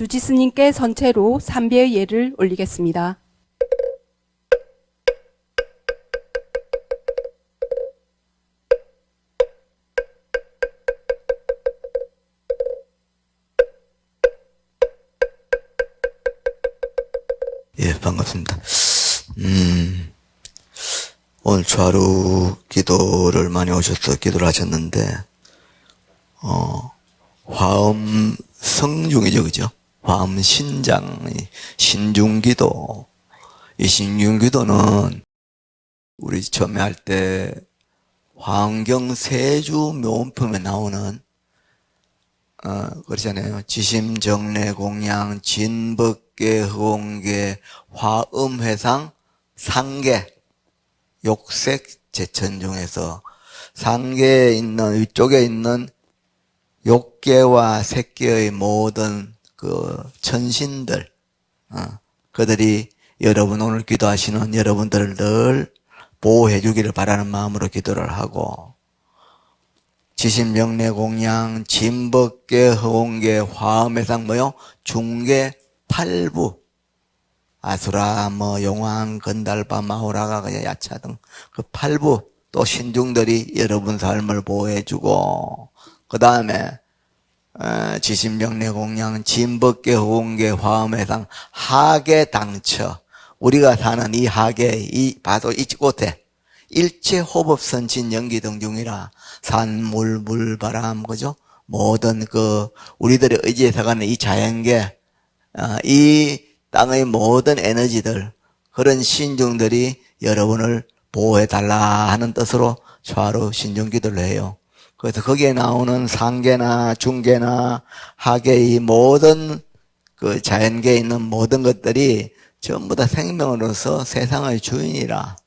주지스님께 선체로 삼배의 예를 올리겠습니다. 예, 반갑습니다. 오늘 좌루 기도를 많이 오셔서 기도를 하셨는데, 화음 성중이죠, 그죠? 화음 신장, 신중기도. 이 신중기도는 우리 처음에 할 때 화엄경 세주 묘음품에 나오는 그러잖아요. 지심, 정례, 공양, 진법계, 허공계, 화음회상, 상계, 욕색, 제천 중에서 상계에 있는, 위쪽에 있는 욕계와 색계의 모든 그 천신들, 그들이 여러분 오늘 기도하시는 여러분들을 늘 보호해 주기를 바라는 마음으로 기도를 하고, 지심, 정례, 공양, 진법계, 허공계, 화엄회상 뭐요? 중계, 팔부, 아수라, 용왕, 건달바, 마호라가, 그냥 야차 등 그 팔부, 또 신중들이 여러분 삶을 보호해주고, 그 다음에 지심, 정례, 공양, 진법계, 허공계, 화엄회상, 하계, 당처, 우리가 사는 이 하계, 이 바도 이 곳에 일체 호법, 선친, 연기 등중이라 산, 물, 바람, 그죠? 모든 우리들의 의지에서 가는 이 자연계, 이 땅의 모든 에너지들, 그런 신중들이 여러분을 보호해달라 하는 뜻으로 좌루 신중기도를 해요. 그래서 거기에 나오는 상계나 중계나 하계, 이 모든 그 자연계에 있는 모든 것들이 전부 다 생명으로서 세상의 주인이라.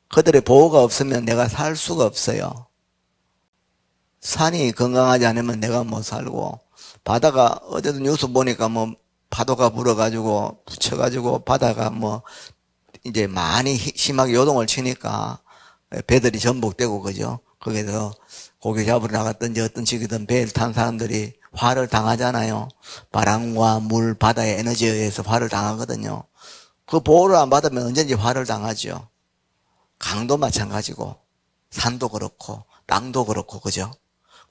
그들의 보호가 없으면 내가 살 수가 없어요. 산이 건강하지 않으면 내가 못 살고, 바다가 어제도 뉴스 보니까 파도가 불어가지고 붙여가지고 바다가 이제 많이 심하게 요동을 치니까 배들이 전복되고, 그죠? 거기서 고기 잡으러 나갔든지 어떤 식이든 배를 탄 사람들이 화를 당하잖아요. 바람과 물, 바다의 에너지에 의해서 화를 당하거든요. 그 보호를 안 받으면 언제든지 화를 당하죠. 강도 마찬가지고, 산도 그렇고, 땅도 그렇고, 그죠?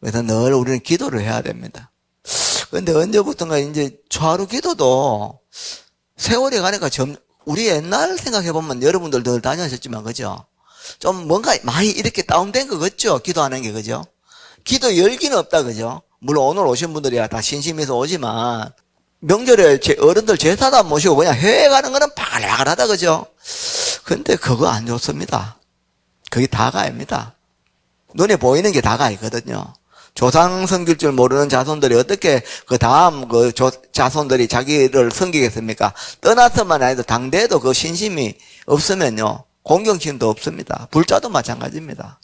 그래서 늘 우리는 기도를 해야 됩니다. 근데 언제부턴가 이제 좌루 기도도 세월이 가니까 우리 옛날 생각해보면 여러분들 늘 다녀오셨지만, 그죠? 좀 뭔가 많이 이렇게 다운된 거 같죠? 기도하는 게, 그죠? 기도 열기는 없다, 그죠? 물론 오늘 오신 분들이야 다 신심해서 오지만, 명절에 어른들 제사도 안 모시고 그냥 해외 가는 거는 바글바글하다, 그죠? 근데 그거 안 좋습니다. 그게 다가 아닙니다. 눈에 보이는 게 다가 아니거든요. 조상 섬길 줄 모르는 자손들이 어떻게 그 다음 자손들이 자기를 섬기겠습니까? 떠나서만 아니도 당대에도 그 신심이 없으면요, 공경심도 없습니다. 불자도 마찬가지입니다.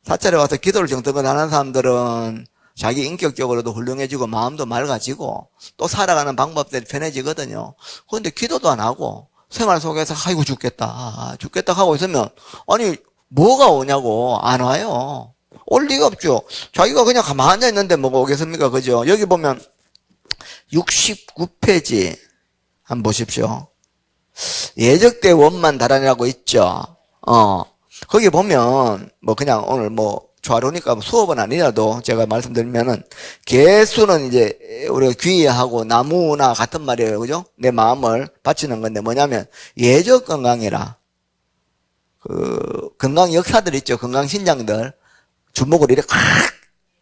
사찰에 와서 기도를 정떡을 하는 사람들은 자기 인격적으로도 훌륭해지고 마음도 맑아지고 또 살아가는 방법들이 편해지거든요. 그런데 기도도 안 하고 생활 속에서 아이고 죽겠다 하고 있으면, 아니 뭐가 오냐고. 안 와요. 올 리가 없죠. 자기가 그냥 가만히 앉아 있는데 뭐가 오겠습니까, 그죠? 여기 보면 69페이지 한번 보십시오. 예적대 원만 달아내라고 있죠. 거기 보면 그냥 오늘 좌루니까 수업은 아니라도 제가 말씀드리면은, 개수는 이제 우리가 귀하고 나무나 같은 말이에요, 그죠? 내 마음을 바치는 건데 뭐냐면 예적 건강이라, 건강 역사들 있죠. 건강 신장들 주먹을 이렇게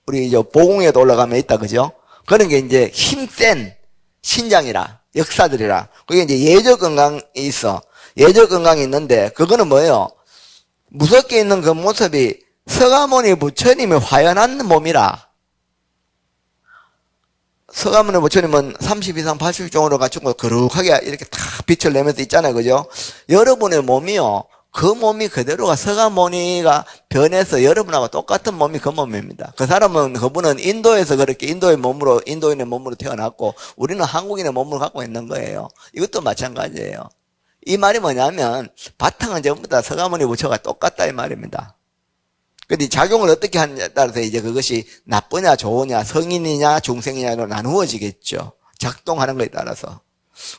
우리 이제 보공에도 올라가면 있다, 그죠? 그런 게 이제 힘센 신장이라, 역사들이라. 그게 이제 예적 건강이 있어. 예적 건강이 있는데 그거는 뭐예요? 무섭게 있는 그 모습이 서가모니 부처님의 화연한 몸이라. 서가모니 부처님은 30 이상 80종으로 갖추고 거룩하게 이렇게 탁 빛을 내면서 있잖아요, 그죠? 여러분의 몸이요, 그 몸이 그대로가 서가모니가 변해서 여러분하고 똑같은 몸이 그 몸입니다. 그분은 인도에서 그렇게 인도인의 몸으로 태어났고, 우리는 한국인의 몸을 갖고 있는 거예요. 이것도 마찬가지예요. 이 말이 뭐냐면 바탕은 전부 다 서가모니 부처가 똑같다 이 말입니다. 근데 작용을 어떻게 하느냐에 따라서 이제 그것이 나쁘냐 좋으냐, 성인이냐 중생이냐로 나누어지겠죠. 작동하는 거에 따라서.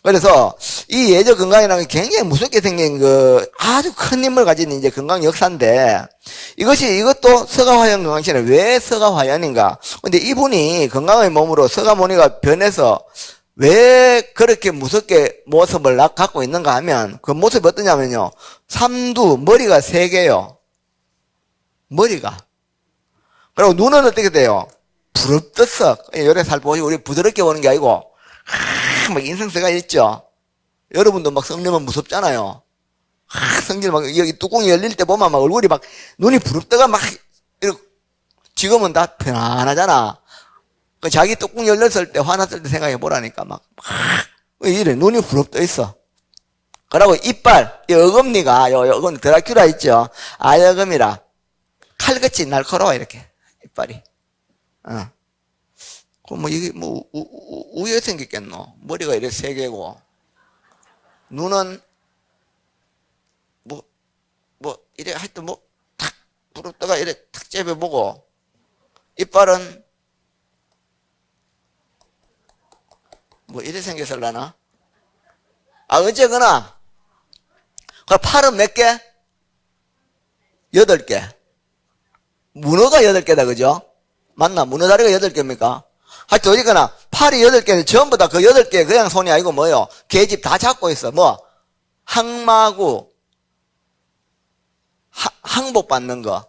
그래서 이 예저 건강이라는 게 굉장히 무섭게 생긴 아주 큰 힘을 가진 이제 건강 역사인데, 이것도 서가화연 건강신에 왜 서가화연인가? 근데 이분이 건강의 몸으로 서가모니가 변해서 왜 그렇게 무섭게 모습을 갖고 있는가 하면, 그 모습이 어떠냐면요. 삼두, 머리가 3개요. 머리가. 그리고 눈은 어떻게 돼요? 부릅뜨썩. 요래 살 보시 우리 부드럽게 보는 게 아니고, 막 인성세가 있죠. 여러분도 막 성령은 무섭잖아요. 성질 막 여기 뚜껑이 열릴 때 보면 막 얼굴이 막 눈이 부릅뜨가 막 이렇게. 지금은 다 편안하잖아. 자기 뚜껑 열렸을 때 화났을 때 생각해 보라니까 막 이래 눈이 부릅떠 있어. 그러고 이빨, 이 어금니가 요 어금 드라큘라 있죠. 아여금이라 칼같이 날카로워 이렇게 이빨이. 그럼 뭐 이게 뭐 우유에 생겼겠노? 머리가 이렇게 3개고, 눈은 뭐 이래 하여튼 뭐 탁 부릅떠가 이래 탁 째려보고, 이빨은 뭐 이래 생겼을라나? 어쨌거나 그럼 팔은 몇 개? 8개. 문어가 8개다, 그죠? 맞나? 문어 다리가 8개입니까? 하여튼 어쨌거나 팔이 8개는 전부 다 그 8개 그냥 손이 아니고 뭐요? 계집 다 잡고 있어. 뭐 항마구 항복받는 거.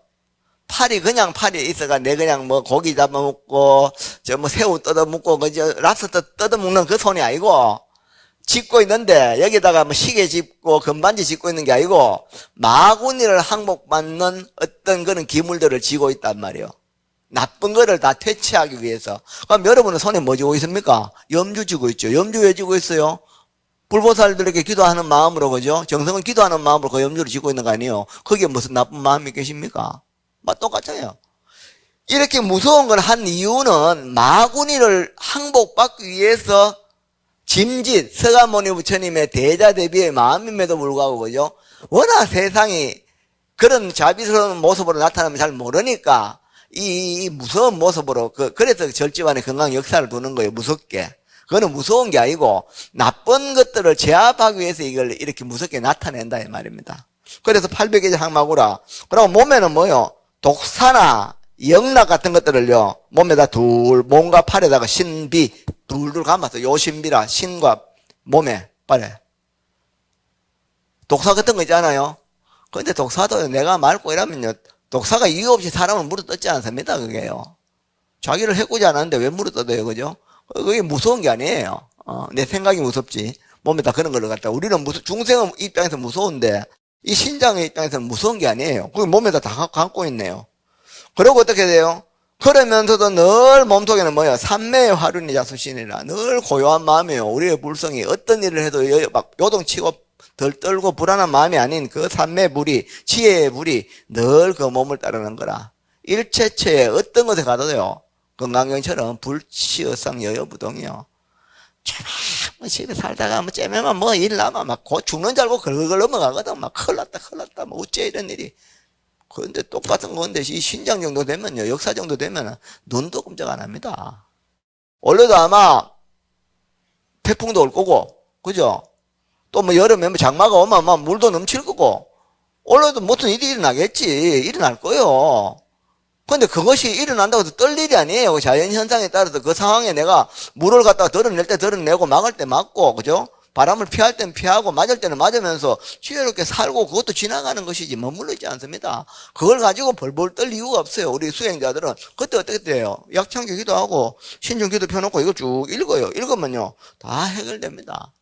팔이 그냥 팔이 있어가 내 그냥 뭐 고기 잡아먹고 저 뭐 새우 뜯어먹고 그저 랍스터 뜯어먹는 그 손이 아니고, 짚고 있는데 여기다가 뭐 시계 짚고 금반지 짚고 있는 게 아니고 마구니를 항복받는 어떤 그런 기물들을 쥐고 있단 말이에요. 나쁜 거를 다 퇴치하기 위해서. 그럼 여러분은 손에 뭐 쥐고 있습니까? 염주 쥐고 있죠. 염주 왜 쥐고 있어요? 불보살들에게 기도하는 마음으로, 그죠? 정성은 기도하는 마음으로 그 염주를 쥐고 있는 거 아니에요? 거기에 무슨 나쁜 마음이 계십니까? 똑같아요. 이렇게 무서운 걸 한 이유는 마구니를 항복받기 위해서 짐짓, 서가모니 부처님의 대자대비의 마음임에도 불구하고, 그죠? 워낙 세상이 그런 자비스러운 모습으로 나타나면 잘 모르니까 이 무서운 모습으로 그래서 절집안에 건강 역사를 두는 거예요. 무섭게. 그거는 무서운 게 아니고 나쁜 것들을 제압하기 위해서 이걸 이렇게 무섭게 나타낸다 이 말입니다. 그래서 800개의 항마구라. 그리고 몸에는 뭐요? 독사나 영락 같은 것들을요 몸에다 몸과 팔에다가 신비 둘둘 감아서 요신비라 신과 몸에 팔에 독사 같은 거 있잖아요. 근데 독사도 내가 맑고 이러면요 독사가 이유 없이 사람을 물어뜯지 않습니다. 그게요 자기를 해코지 않았는데 왜 물어뜯어요, 그죠? 그게 무서운 게 아니에요. 내 생각이 무섭지 몸에다 그런 걸 갖다 우리는 중생 입장에서 무서운데 이 신장의 입장에서는 무서운 게 아니에요. 그게 몸에다 다 갖고 있네요. 그리고 어떻게 돼요? 그러면서도 늘 몸속에는 뭐예요? 삼매의 화륜이 자수신이라 늘 고요한 마음이에요. 우리의 불성이 어떤 일을 해도 막 요동치고 덜 떨고 불안한 마음이 아닌 그 삼매의 불이, 지혜의 불이 늘 그 몸을 따르는 거라. 일체체에 어떤 것에 가도요 건강경처럼 불치어상 여여부동이요. 뭐 집에 살다가 뭐 째매만 뭐 일 나면 막 곧 죽는 줄 알고 걸걸 넘어가거든. 막 큰일 났다 뭐 어째 이런 일이. 그런데 똑같은 건데 이 신장 정도 되면요 역사 정도 되면 눈도 끔찍 안 합니다. 원래도 아마 태풍도 올 거고, 그죠? 또 뭐 여름에 뭐 장마가 오면 막 물도 넘칠 거고, 원래도 무슨 일이 일어나겠지. 일어날 거예요. 근데 그것이 일어난다고 해서 떨 일이 아니에요. 자연현상에 따라서 그 상황에 내가 물을 갖다가 덜어낼 때 덜어내고 막을 때 막고, 그죠? 바람을 피할 땐 피하고 맞을 때는 맞으면서 지혜롭게 살고 그것도 지나가는 것이지 머물러 있지 않습니다. 그걸 가지고 벌벌 떨 이유가 없어요. 우리 수행자들은 그때 어떻게 돼요? 약창기 기도하고 신중기도 펴놓고 이거 쭉 읽어요. 읽으면요 다 해결됩니다.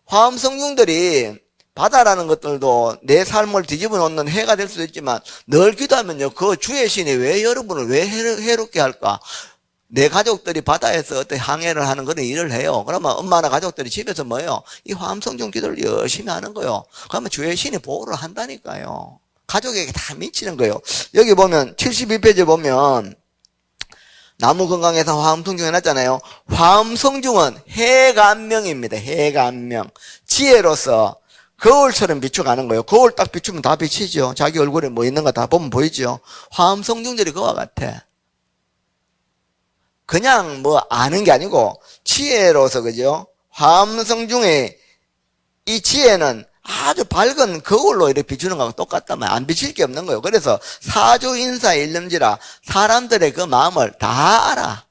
화엄성중들이 바다라는 것들도 내 삶을 뒤집어 놓는 해가 될 수도 있지만 늘 기도하면요 그 주의 신이 왜 여러분을 왜 해롭게 할까? 내 가족들이 바다에서 어떤 항해를 하는 그런 일을 해요. 그러면 엄마나 가족들이 집에서 뭐예요? 이 화엄성중 기도를 열심히 하는 거예요. 그러면 주의 신이 보호를 한다니까요. 가족에게 다 미치는 거예요. 여기 보면 72페이지 보면 나무 건강에서 화엄성중 해놨잖아요. 화엄성중은 해간명입니다. 해간명. 지혜로서 거울처럼 비춰가는 거예요. 거울 딱 비추면 다 비치죠. 자기 얼굴에 뭐 있는 거 다 보면 보이죠. 화엄성중들이 그와 같아. 그냥 뭐 아는 게 아니고 지혜로서, 그죠? 화엄성 중에 이 지혜는 아주 밝은 거울로 이렇게 비추는 거하고 똑같단 말이에요. 안 비칠 게 없는 거예요. 그래서 사주인사 일념지라 사람들의 그 마음을 다 알아.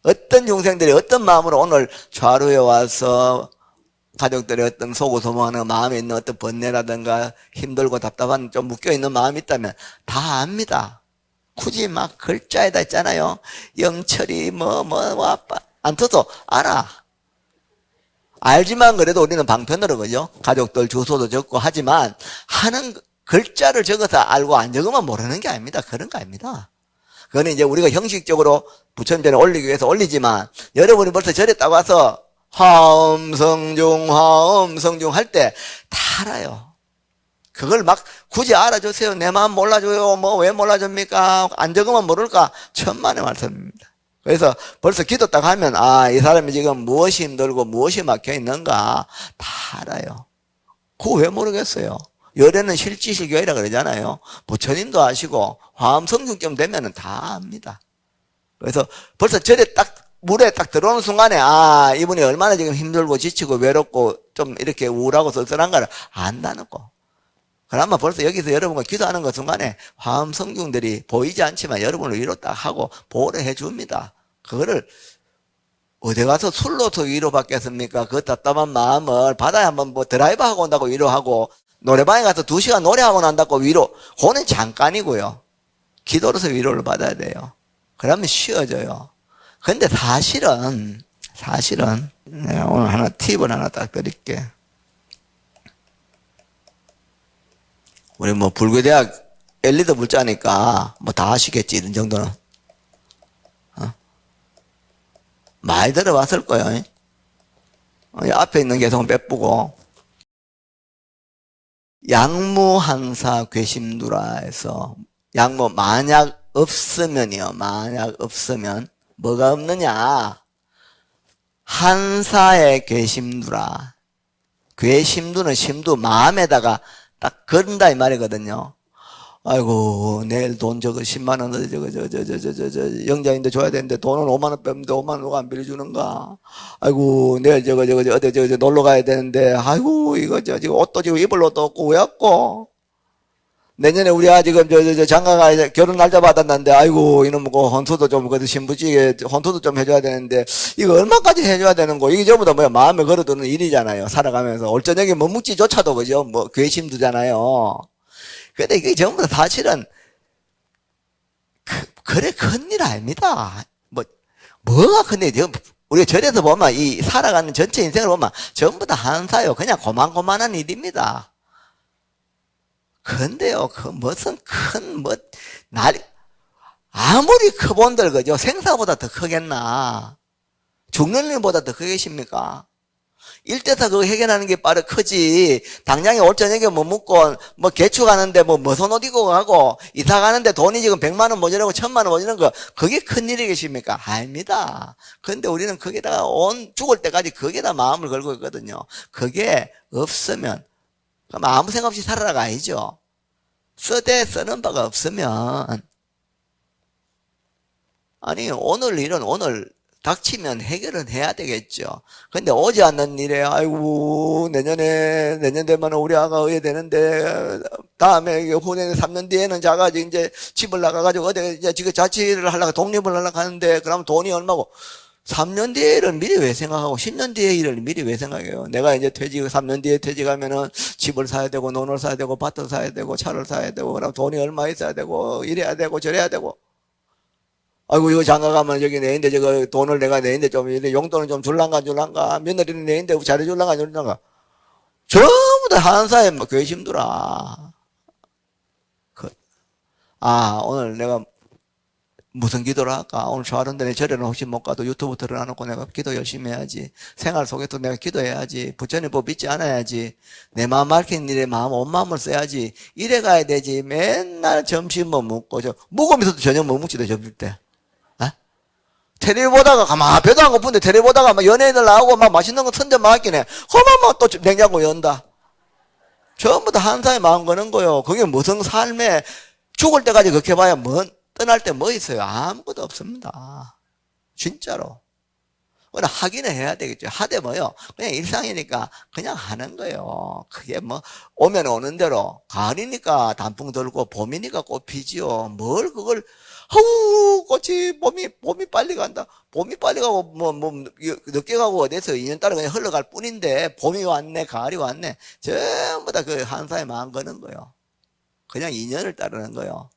어떤 중생들이 어떤 마음으로 오늘 좌루에 와서 가족들의 어떤 소고소모하는 마음에 있는 어떤 번뇌라든가 힘들고 답답한 좀 묶여있는 마음이 있다면 다 압니다. 굳이 막 글자에다 있잖아요. 영철이 안 터도 알아. 알지만 그래도 우리는 방편으로, 그죠? 가족들 주소도 적고 하지만 하는 글자를 적어서 알고 안 적으면 모르는 게 아닙니다. 그런 거 아닙니다. 그거는 이제 우리가 형식적으로 부처님 전에 올리기 위해서 올리지만 여러분이 벌써 절에 딱 와서 화엄성중 할 때 다 알아요. 그걸 막 굳이 알아주세요. 내 마음 몰라줘요. 뭐 왜 몰라줍니까? 안 적으면 모를까? 천만의 말씀입니다. 그래서 벌써 기도 딱 하면 이 사람이 지금 무엇이 힘들고 무엇이 막혀 있는가 다 알아요. 그거 왜 모르겠어요? 열애는 실지실교회라 그러잖아요. 부처님도 아시고 화엄성중쯤 되면은 다 압니다. 그래서 벌써 절에 딱 물에 딱 들어오는 순간에 이분이 얼마나 지금 힘들고 지치고 외롭고 좀 이렇게 우울하고 쓸쓸한가를 안다는 거. 그러면 벌써 여기서 여러분과 기도하는 것 순간에 화엄성중들이 보이지 않지만 여러분을 위로 딱 하고 보호를 해줍니다. 그거를 어디 가서 술로서 위로받겠습니까? 그 답답한 마음을 바다에 한번 드라이브 하고 온다고 위로하고 노래방에 가서 2시간 노래하고 난다고 위로. 그거는 잠깐이고요. 기도로서 위로를 받아야 돼요. 그러면 쉬어져요. 근데 사실은 내가 오늘 하나 팁을 하나 딱 드릴게. 우리 불교대학 엘리트 불자니까 다 아시겠지, 이런 정도는. 많이 들어봤을 거예요. 앞에 있는 개성은 빼쁘고. 양무한사 괘심두라 해서, 양무 만약 없으면이요. 만약 없으면 뭐가 없느냐? 한사의 괘심두라. 괘심두는 심두 마음에다가 딱 걸은다 이 말이거든요. 아이고 내일 돈 10만 원 영장인데 줘야 되는데 돈은 5만 원 뺐는데 5만 원 누가 안 빌려주는가? 아이고 내일 어디 놀러 가야 되는데 아이고 이거 지금 옷도 지금 입을 옷도 없고 왜 없고? 내년에 우리 지금 장가가 결혼 날짜 받았는데 아이고 이놈 헌소도 좀 그래도 신부지게 헌소도 좀 해줘야 되는데 이거 얼마까지 해줘야 되는 거? 이게 전부 다 마음에 걸어두는 일이잖아요. 살아가면서 올 저녁에 묵지조차도 그죠? 괘심두잖아요. 근데 이게 전부 다 사실은 그래 큰일 아닙니다. 뭐가 큰일? 우리가 절에서 보면 이 살아가는 전체 인생을 보면 전부 다 한사요. 그냥 고만고만한 일입니다. 근데요, 무슨 아무리 크본들, 그죠? 생사보다 더 크겠나? 죽는 일보다 더 크겠습니까? 일대사 그거 해결하는 게 크지. 당장에 올 저녁에 묵고, 개축 가는데 머선 옷 입고 가고, 이사 가는데 돈이 지금 100만 원 모자라고 1000만 원 모자라는 거, 그게 큰일이겠습니까? 아닙니다. 근데 우리는 거기다가 죽을 때까지 거기에다 마음을 걸고 있거든요. 그게 없으면, 그럼 아무 생각 없이 살아라가 아니죠. 쓰는 바가 없으면 오늘 일은 오늘 닥치면 해결은 해야 되겠죠. 근데 오지 않는 일에 아이고 내년 되면 우리 아가 의에 되는데 다음에 후년에 3년 뒤에는 자가 이제 집을 나가가지고 어디 이제 지금 자취를 하려고 독립을 하려고 하는데 그러면 돈이 얼마고 3년 뒤에 일을 미리 왜 생각하고 10년 뒤에 일을 미리 왜 생각해요? 내가 이제 3년 뒤에 퇴직하면은 집을 사야 되고 논을 사야 되고 밭을 사야 되고 차를 사야 되고 그럼 돈이 얼마 있어야 되고 이래야 되고 저래야 되고 아이고 이거 장가 가면 저기 내인데 저거 돈을 내가 내인데 좀 용돈은 좀 줄란가 며느리는 내인데 잘해줄란가 전부 다 한사에 괘심두라. 오늘 내가 무슨 기도를 할까? 오늘 좋아하는데 내 절에는 혹시 못 가도 유튜브 틀어놓고 내가 기도 열심히 해야지. 생활 속에도 내가 기도해야지. 부처님 법 믿지 않아야지. 내 마음 밝힌 일에 온 마음을 써야지. 이래 가야 되지. 맨날 점심 먹고, 먹으면서도 저녁 먹지도 점심 때. 텔레비 보다가 가만 배도 안 고픈데 텔레비 보다가 연예인들 나오고 맛있는 거 선전 맡기네. 허만 또 냉장고 연다. 전부 다 한사에 마음 거는 거요. 그게 무슨 삶에 죽을 때까지 그렇게 봐야 떠날 때 뭐 있어요? 아무것도 없습니다. 진짜로. 그러나 하기는 해야 되겠죠. 하되 뭐요? 그냥 일상이니까 그냥 하는 거예요. 그게 뭐, 오면 오는 대로. 가을이니까 단풍 들고, 봄이니까 꽃 피지요. 뭘 그걸, 아우, 꽃이, 봄이 빨리 간다. 봄이 빨리 가고, 늦게 가고, 어디서 2년 따라 그냥 흘러갈 뿐인데, 봄이 왔네, 가을이 왔네. 전부 다 그 한사에 마음 거는 거예요. 그냥 인연을 따르는 거예요.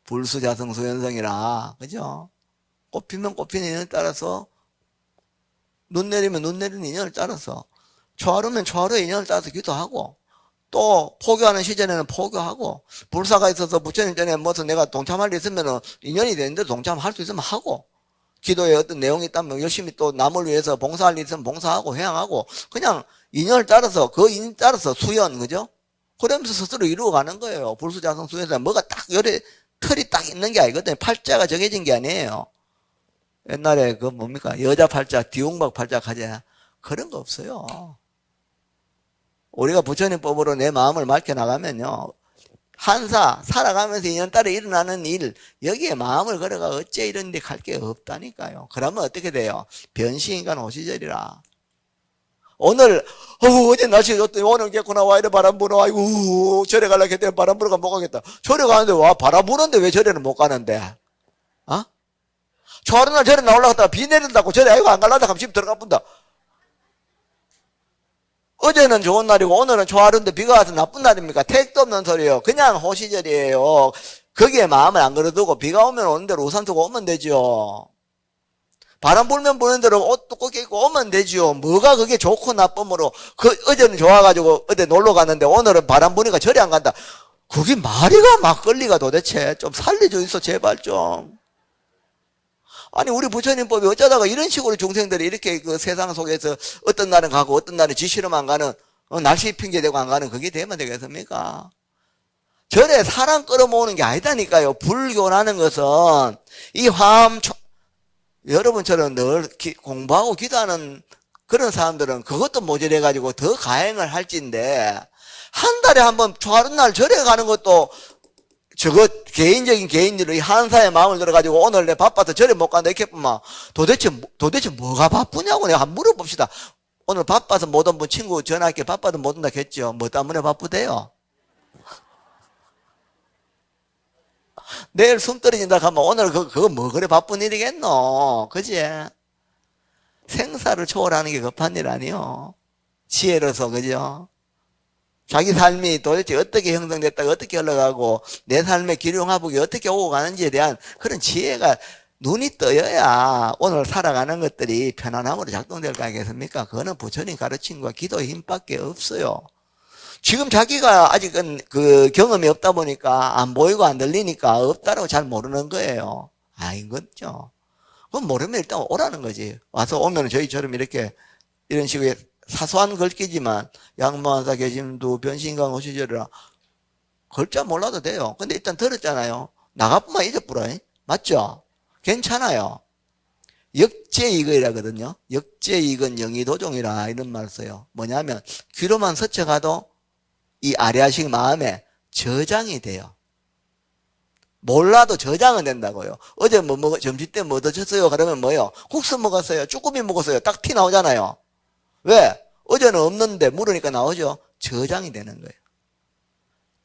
불수자성수연성이라, 그죠? 꽃 피면 꽃 피는 인연을 따라서, 눈 내리면 눈 내리는 인연을 따라서, 초하루면 초하루의 인연을 따라서 기도하고, 또 포교하는 시절에는 포교하고, 불사가 있어서 부처님 전에 무슨 내가 동참할 일 있으면 인연이 되는데 동참할 수 있으면 하고, 기도에 어떤 내용이 있다면 열심히 또 남을 위해서 봉사할 일 있으면 봉사하고 회양하고, 그냥 인연을 따라서 그 인연 따라서 수연, 그죠? 그러면서 스스로 이루어가는 거예요. 불수자성 수연에서 뭐가 딱 열에 틀이 딱 있는 게 아니거든요. 팔자가 정해진 게 아니에요. 옛날에 그 뭡니까? 여자 팔자, 디웅박 팔자 가자. 그런 거 없어요. 우리가 부처님 법으로 내 마음을 밝혀 나가면요. 한사, 살아가면서 인연 따라 일어나는 일, 여기에 마음을 걸어가 어째 이런 데 갈 게 없다니까요. 그러면 어떻게 돼요? 변시인간 오시절이라. 오늘, 어제 날씨 좋더니 오늘 겠구나, 와, 이래 바람 불어. 아이고, 절에 가려고 했더니 바람 불어가 못 가겠다. 절에 가는데, 와, 바람 부는데 왜 절에는 못 가는데? 어? 초하루 날 절에 나올라갔다가 비 내린다고 절에 아이고 안 갈란다 하면 집 들어가 본다. 어제는 좋은 날이고 오늘은 초하루인데 비가 와서 나쁜 날입니까? 택도 없는 소리예요. 그냥 호시절이에요. 거기에 마음을 안 걸어두고 비가 오면 오는 대로 우산 쓰고 오면 되죠. 바람 불면 부는 대로 옷도 꼭 입고 오면 되죠. 뭐가 그게 좋고 나쁨으로. 어제는 좋아가지고 어디 놀러 갔는데 오늘은 바람 부니까 절에 안 간다. 그게 말이가 막걸리가 도대체. 좀 살려줘 있어 제발 좀. 아니 우리 부처님법이 어쩌다가 이런 식으로 중생들이 이렇게 그 세상 속에서 어떤 날은 가고 어떤 날은 지시름 안 가는 날씨 핑계 대고 안 가는 그게 되면 되겠습니까? 절에 사람 끌어모으는 게 아니다니까요. 불교라는 것은 이 화엄 여러분처럼 늘 공부하고 기도하는 그런 사람들은 그것도 모자라가지고 더 가행을 할진데 한 달에 한 번 초하룻 날 절에 가는 것도 저거 개인적인 개인들의 한사의 마음을 들어가지고 오늘 내 바빠서 절에 못 간다 이렇게 뿐만 도대체 뭐가 바쁘냐고 내가 한번 물어봅시다. 오늘 바빠서 못 온 분 친구 전화할게 바빠서 못 온다 했죠. 뭐 때문에 바쁘대요? 내일 숨 떨어진다 하면 오늘 그거 뭐 그래 바쁜 일이겠노? 그지? 생사를 초월하는 게 급한 일 아니요. 지혜로서 그죠? 자기 삶이 도대체 어떻게 형성됐다가 어떻게 흘러가고 내 삶의 기륭화복이 어떻게 오고 가는지에 대한 그런 지혜가 눈이 떠여야 오늘 살아가는 것들이 편안함으로 작동될 거 아니겠습니까? 그거는 부처님 가르침과 기도의 힘밖에 없어요. 지금 자기가 아직은 그 경험이 없다 보니까 안 보이고 안 들리니까 없다라고 잘 모르는 거예요. 아닌 거죠. 그건 모르면 일단 오라는 거지. 와서 오면 저희처럼 이렇게 이런 식의 사소한 글귀지만 양무한사 계심도 변신강 오시절이라 글자 몰라도 돼요. 근데 일단 들었잖아요. 나가뿐만 잊어버려. 맞죠? 괜찮아요. 역제이거이라거든요. 역제이건 영의도종이라 이런 말을 써요. 뭐냐면 귀로만 스쳐가도 이 아래아식 마음에 저장이 돼요. 몰라도 저장은 된다고요. 어제 점심 때 뭐 드셨어요? 그러면 뭐요? 국수 먹었어요. 쭈꾸미 먹었어요. 딱 티 나오잖아요. 왜? 어제는 없는데 물으니까 나오죠. 저장이 되는 거예요.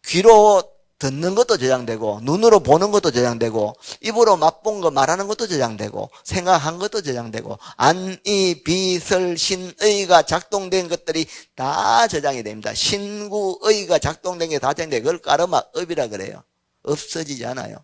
귀로 듣는 것도 저장되고 눈으로 보는 것도 저장되고 입으로 맛본 거 말하는 것도 저장되고 생각한 것도 저장되고 안이 비설 신의가 작동된 것들이 다 저장이 됩니다. 신구의가 작동된 게 다 저장돼. 그걸 까르마 업이라 그래요. 없어지지 않아요.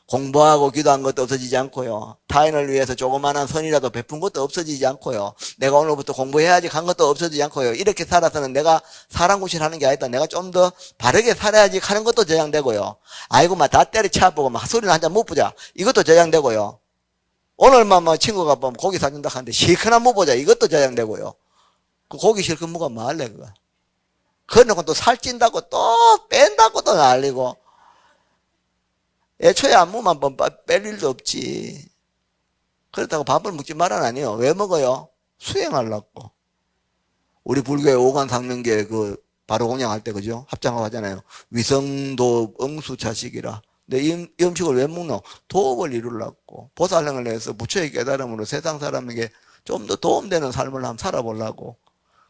공부하고 기도한 것도 없어지지 않고요. 타인을 위해서 조그마한 선이라도 베푼 것도 없어지지 않고요. 내가 오늘부터 공부해야지 한 것도 없어지지 않고요. 이렇게 살아서는 내가 사람 구실하는 게 아니다. 내가 좀 더 바르게 살아야지 하는 것도 저장되고요. 아이고 막 다 때려쳐보고 막 소리는 한 잔 못 보자. 이것도 저장되고요. 오늘만 뭐 친구가 뭐 고기 사준다 하는데 실컷 못 보자. 이것도 저장되고요. 그 고기 실컷 먹으면 뭐 할래 그거. 그러고 또 살찐다고 또 뺀다고 또 난리고. 애초에 안무만 뺄 일도 없지. 그렇다고 밥을 먹지 말아나니요. 왜 먹어요? 수행하려고. 우리 불교의 오간상명계 그 바로 공양할 때 그죠? 합장하고 하잖아요. 위성도 응수자식이라 근데 이 음식을 왜 먹노? 도업을 이루려고. 보살행을 해서 부처의 깨달음으로 세상 사람에게 좀 더 도움되는 삶을 한번 살아보려고.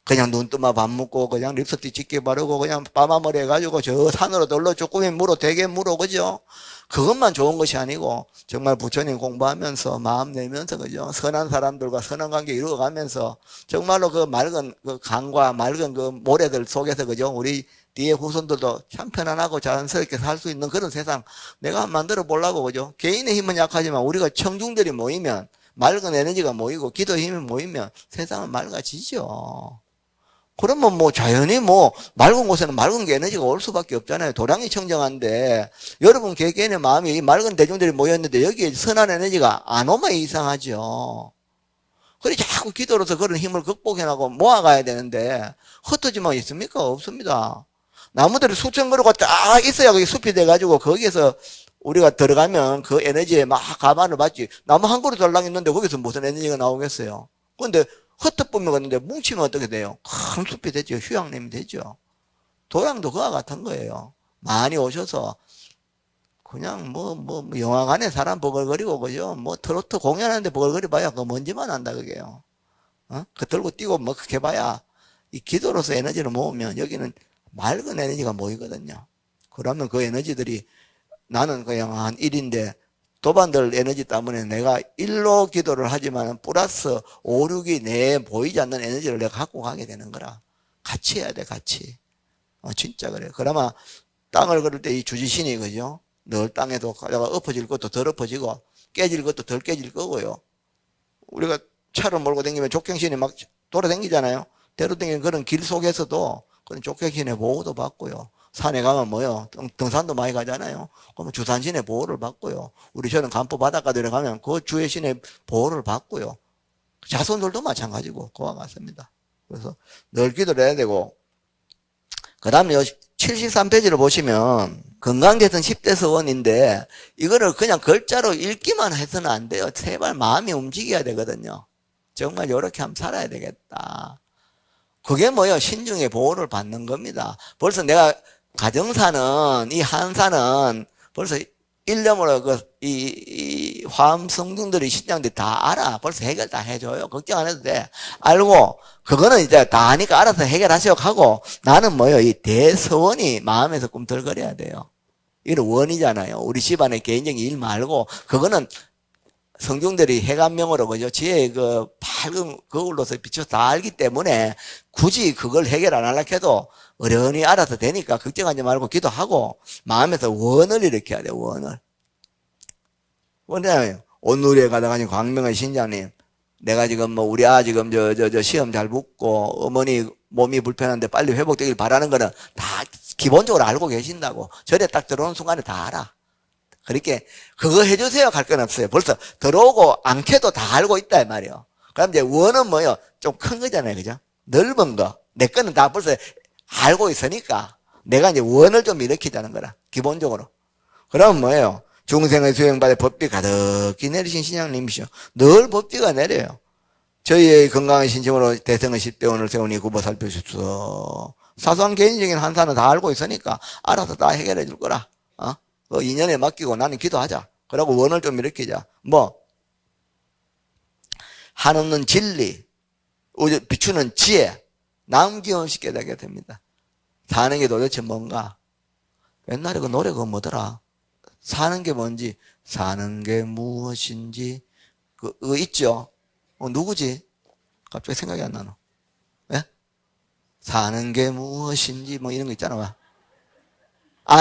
그냥 눈 뜨마 밥 먹고 그냥 립스틱 짙게 바르고 그냥 빠마머리 해가지고 저 산으로 놀러 쭈꾸미 물어 대게 물어 그죠? 그것만 좋은 것이 아니고 정말 부처님 공부하면서 마음 내면서 그죠? 선한 사람들과 선한 관계 이루어가면서 정말로 그 맑은 그 강과 맑은 그 모래들 속에서 그죠? 우리 뒤에 후손들도 참 편안하고 자연스럽게 살 수 있는 그런 세상 내가 한번 만들어 보려고 그죠? 개인의 힘은 약하지만 우리가 청중들이 모이면 맑은 에너지가 모이고 기도 힘이 모이면 세상은 맑아지죠. 그러면 뭐 자연히 뭐 맑은 곳에는 맑은 게 에너지가 올 수밖에 없잖아요. 도량이 청정한데 여러분 개개인의 마음이 이 맑은 대중들이 모였는데 여기에 선한 에너지가 안 오면 이상하죠. 그래 자꾸 기도로서 그런 힘을 극복해나가고 모아가야 되는데 흩어지면 있습니까? 없습니다. 나무들이 수천 그루가 딱 있어야 그게 숲이 돼가지고 거기에서 우리가 들어가면 그 에너지에 막 가반을 받지. 나무 한 그루 달랑 있는데 거기서 무슨 에너지가 나오겠어요? 그런데 흩어보면 갔는데 뭉치면 어떻게 돼요? 큰 숲이 되죠. 휴양림이 되죠. 도양도 그와 같은 거예요. 많이 오셔서 그냥 뭐 영화관에 사람 버글거리고 그죠? 뭐 트로트 공연하는데 버글거리 봐야 그 먼지만 한다 그게요. 그 들고 뛰고 뭐 그렇게 봐야 이 기도로서 에너지를 모으면 여기는 맑은 에너지가 모이거든요. 그러면 그 에너지들이 나는 그냥 한 1인데 도반들 에너지 때문에 내가 일로 기도를 하지만 플러스 5, 6이 내 보이지 않는 에너지를 내가 갖고 가게 되는 거라. 같이 해야 돼, 같이. 진짜 그래. 그러면 땅을 걸을 때 이 주지신이, 그죠? 늘 땅에도 가다가 엎어질 것도 덜 엎어지고, 깨질 것도 덜 깨질 거고요. 우리가 차를 몰고 다니면 족경신이 막 돌아다니잖아요. 대로다니는 그런 길 속에서도 그런 족경신의 보호도 받고요. 산에 가면 뭐요? 등산도 많이 가잖아요. 그러면 주산신의 보호를 받고요. 우리 저는 간포 바닷가들에 가면 그 주의 신의 보호를 받고요. 자손들도 마찬가지고 그와 같습니다. 그래서 늘 기도를 해야 되고, 그 다음에 73페이지를 보시면 건강대선 10대 서원인데 이거를 그냥 글자로 읽기만 해서는 안 돼요. 제발 마음이 움직여야 되거든요. 정말 이렇게 한번 살아야 되겠다. 그게 뭐예요? 신중의 보호를 받는 겁니다. 벌써 내가 가정사는, 이 한사는 벌써 일념으로 이 화엄 성중들이 신장들이 다 알아. 벌써 해결 다 해줘요. 걱정 안 해도 돼. 알고, 그거는 이제 다 아니까 알아서 해결하시오 하고, 나는 뭐예요? 이 대서원이 마음에서 꿈틀거려야 돼요. 이건 원이잖아요. 우리 집안의 개인적인 일 말고, 그거는 성중들이 해감명으로, 그죠? 지혜의 그 밝은 거울로서 비춰서 다 알기 때문에 굳이 그걸 해결 안 하려고 해도 어련히 알아서 되니까 걱정하지 말고 기도하고 마음에서 원을 일으켜야 돼요, 원을. 원이잖아요. 온누리에 가다가 광명의 신장님, 내가 지금 뭐 우리 지금 저 시험 잘 붙고 어머니 몸이 불편한데 빨리 회복되길 바라는 거는 다 기본적으로 알고 계신다고. 절에 딱 들어오는 순간에 다 알아. 그렇게 그거 해주세요 갈 건 없어요. 벌써 들어오고 않게도 다 알고 있다 이 말이에요. 그럼 이제 원은 뭐요? 좀 큰 거잖아요, 그죠? 넓은 거. 내 거는 다 벌써 알고 있으니까 내가 이제 원을 좀 일으키자는 거라, 기본적으로. 그러면 뭐예요? 중생의 수행받아 법비 가득히 내리신 신앙님이시오. 늘 법비가 내려요. 저희의 건강한 신심으로 대성의 10대 원을 세우니 굽어 살펴주십시오. 사소한 개인적인 한사는 다 알고 있으니까 알아서 다 해결해 줄 거라. 그 인연에 맡기고 나는 기도하자. 그러고 원을 좀 일으키자. 뭐 한없는 진리, 비추는 지혜, 남김없이 깨닫게 됩니다. 사는 게 도대체 뭔가? 옛날에 그 노래 그거 뭐더라? 사는 게 뭔지, 사는 게 무엇인지, 그거 있죠? 누구지? 갑자기 생각이 안 나노. 예? 사는 게 무엇인지, 뭐 이런 거 있잖아.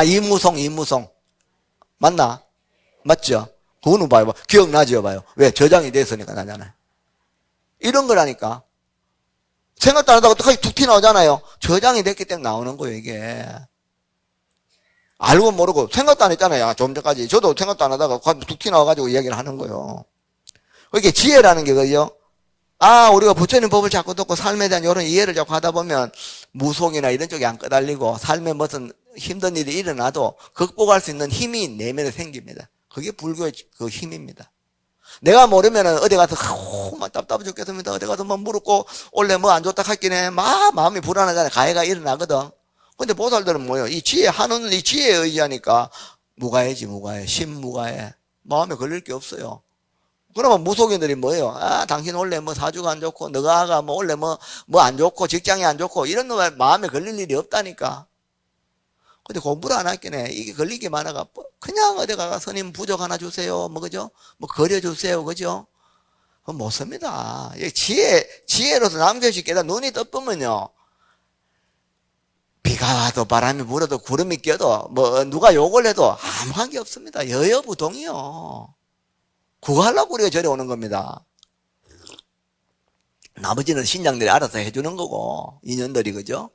이무송. 맞나? 맞죠? 그거는 봐요. 기억나죠? 봐요. 왜? 저장이 됐으니까 나잖아요. 이런 거라니까. 생각도 안 하다가 어떡하지? 툭 튀어나오잖아요. 저장이 됐기 때문에 나오는 거예요, 이게. 알고 모르고 생각도 안 했잖아요. 좀 전까지. 저도 생각도 안 하다가 툭 튀어나와가지고 이야기를 하는 거예요. 그게 지혜라는 게 그죠? 우리가 부처님 법을 자꾸 듣고 삶에 대한 이런 이해를 자꾸 하다 보면 무속이나 이런 쪽에 안 끄달리고 삶에 무슨 힘든 일이 일어나도 극복할 수 있는 힘이 내면에 생깁니다. 그게 불교의 그 힘입니다. 내가 모르면은 어디 가서 막 답답해 죽겠습니다. 어디 가서 뭐 물었고 원래 뭐 안 좋다 할기네 막 마음이 불안하잖아요. 가해가 일어나거든. 근데 보살들은 뭐예요? 이 지혜 하는 이 지혜에 의지하니까 무가해지, 무가해. 신무가해. 마음에 걸릴 게 없어요. 그러면 무속인들이 뭐예요? 아, 당신 원래 뭐 사주가 안 좋고, 너가 아가 뭐 원래 뭐 안 좋고, 직장이 안 좋고, 이런 놈에 마음에 걸릴 일이 없다니까. 근데 공부를 안 했겠네. 이게 걸린 게 많아가, 그냥 어디 가가 스님 부적 하나 주세요. 뭐, 그죠? 뭐, 그려주세요. 그죠? 그건 못 씁니다. 지혜로서 남겨시 깨다 눈이 떠쁘면요. 비가 와도 바람이 불어도 구름이 껴도 뭐 누가 욕을 해도 아무 관계 없습니다. 여여부동이요. 그거 하려고 우리가 저리 오는 겁니다. 나머지는 신장들이 알아서 해주는 거고 인연들이 그죠?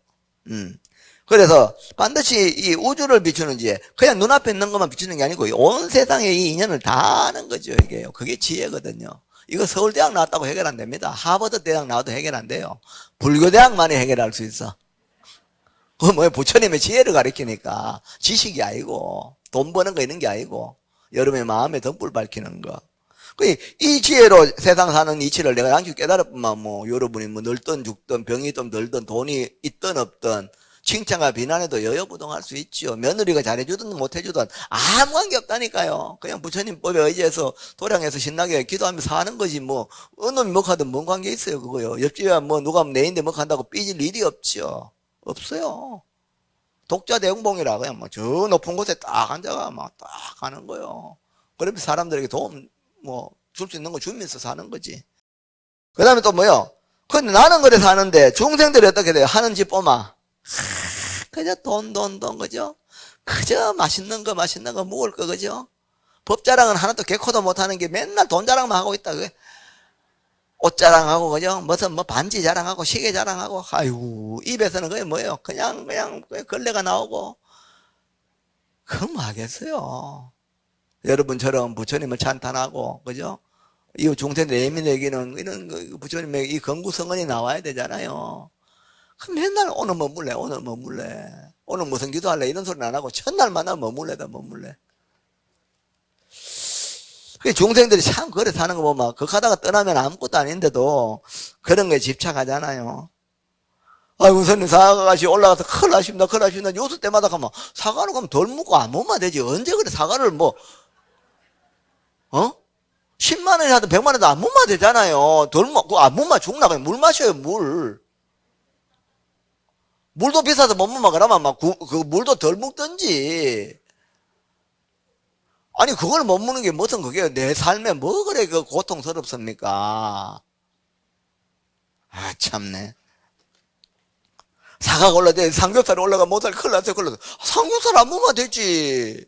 그래서 반드시 이 우주를 비추는 지혜, 그냥 눈앞에 있는 것만 비추는 게 아니고 온 세상의 이 인연을 다 아는 거죠. 이게 그게 지혜거든요. 이거 서울대학 나왔다고 해결 안 됩니다. 하버드 대학 나와도 해결 안 돼요. 불교대학만이 해결할 수 있어. 그 뭐야, 부처님의 지혜를 가리키니까 지식이 아니고 돈 버는 거 있는 게 아니고 여러분의 마음에 덤불 밝히는 거. 이 지혜로 세상 사는 이치를 내가 양식 깨달았구만. 뭐 여러분이 뭐 늙든 죽든 병이 좀 들든 돈이 있든 없든 칭찬과 비난에도 여여부동할 수 있죠. 며느리가 잘해주든 못해주든 아무 관계 없다니까요. 그냥 부처님 법에 의지해서 도량에서 신나게 기도하면서 사는 거지. 뭐 어느 놈이 먹하든 뭔 관계 있어요. 그거요. 옆집에 뭐 누가 내인데 먹한다고 삐질 일이 없죠. 없어요. 독자 대용봉이라 그냥 뭐 저 높은 곳에 딱 앉아가 막 딱 가는 거요. 그러면서 사람들에게 도움 뭐 줄 수 있는 거 주면서 사는 거지. 그 다음에 또 뭐요? 근데 나는 그래 사는데 중생들이 어떻게 돼요? 하는 집 보마. 그저 돈, 그죠? 그저 맛있는 거 먹을 거, 그죠? 법 자랑은 하나도 개코도 못하는 게 맨날 돈 자랑만 하고 있다. 그게 옷 자랑하고, 그죠? 무슨 뭐 반지 자랑하고, 시계 자랑하고, 아이고, 입에서는 그게 뭐예요? 그냥 걸레가 나오고. 그건 뭐 하겠어요? 여러분처럼 부처님을 찬탄하고, 그죠? 이 중생들 예민에게는 이런 부처님의 이 건구성언이 나와야 되잖아요. 그럼 맨날 오늘 머물래, 오늘 무슨 기도할래, 이런 소리는 안 하고, 첫날 만나면 머물래. 그 중생들이 참 그래 사는 거 보면 그 가다가 떠나면 아무것도 아닌데도 그런 거에 집착하잖아요. 아이고 선생님 사과같이 올라가서 큰일 나십니다. 요수 때마다 가면 사과를 가면 덜 묻고 안 먹으면 되지. 언제 그래 사과를 뭐 10만 원이 하든 100만 원도 안 먹으면 되잖아요. 덜 먹고 안 먹으면 죽나. 그냥 물 마셔요. 물도 비싸서 못 먹으면 그러면 막 그 물도 덜 먹든지. 아니 그걸 못 먹는 게 무슨 그게 내 삶에 뭐 그래 그 고통스럽습니까? 아 참네. 사과가 올라대 삼겹살이 올라가 못할 큰일 났어요. 삼겹살 안 먹으면 되지.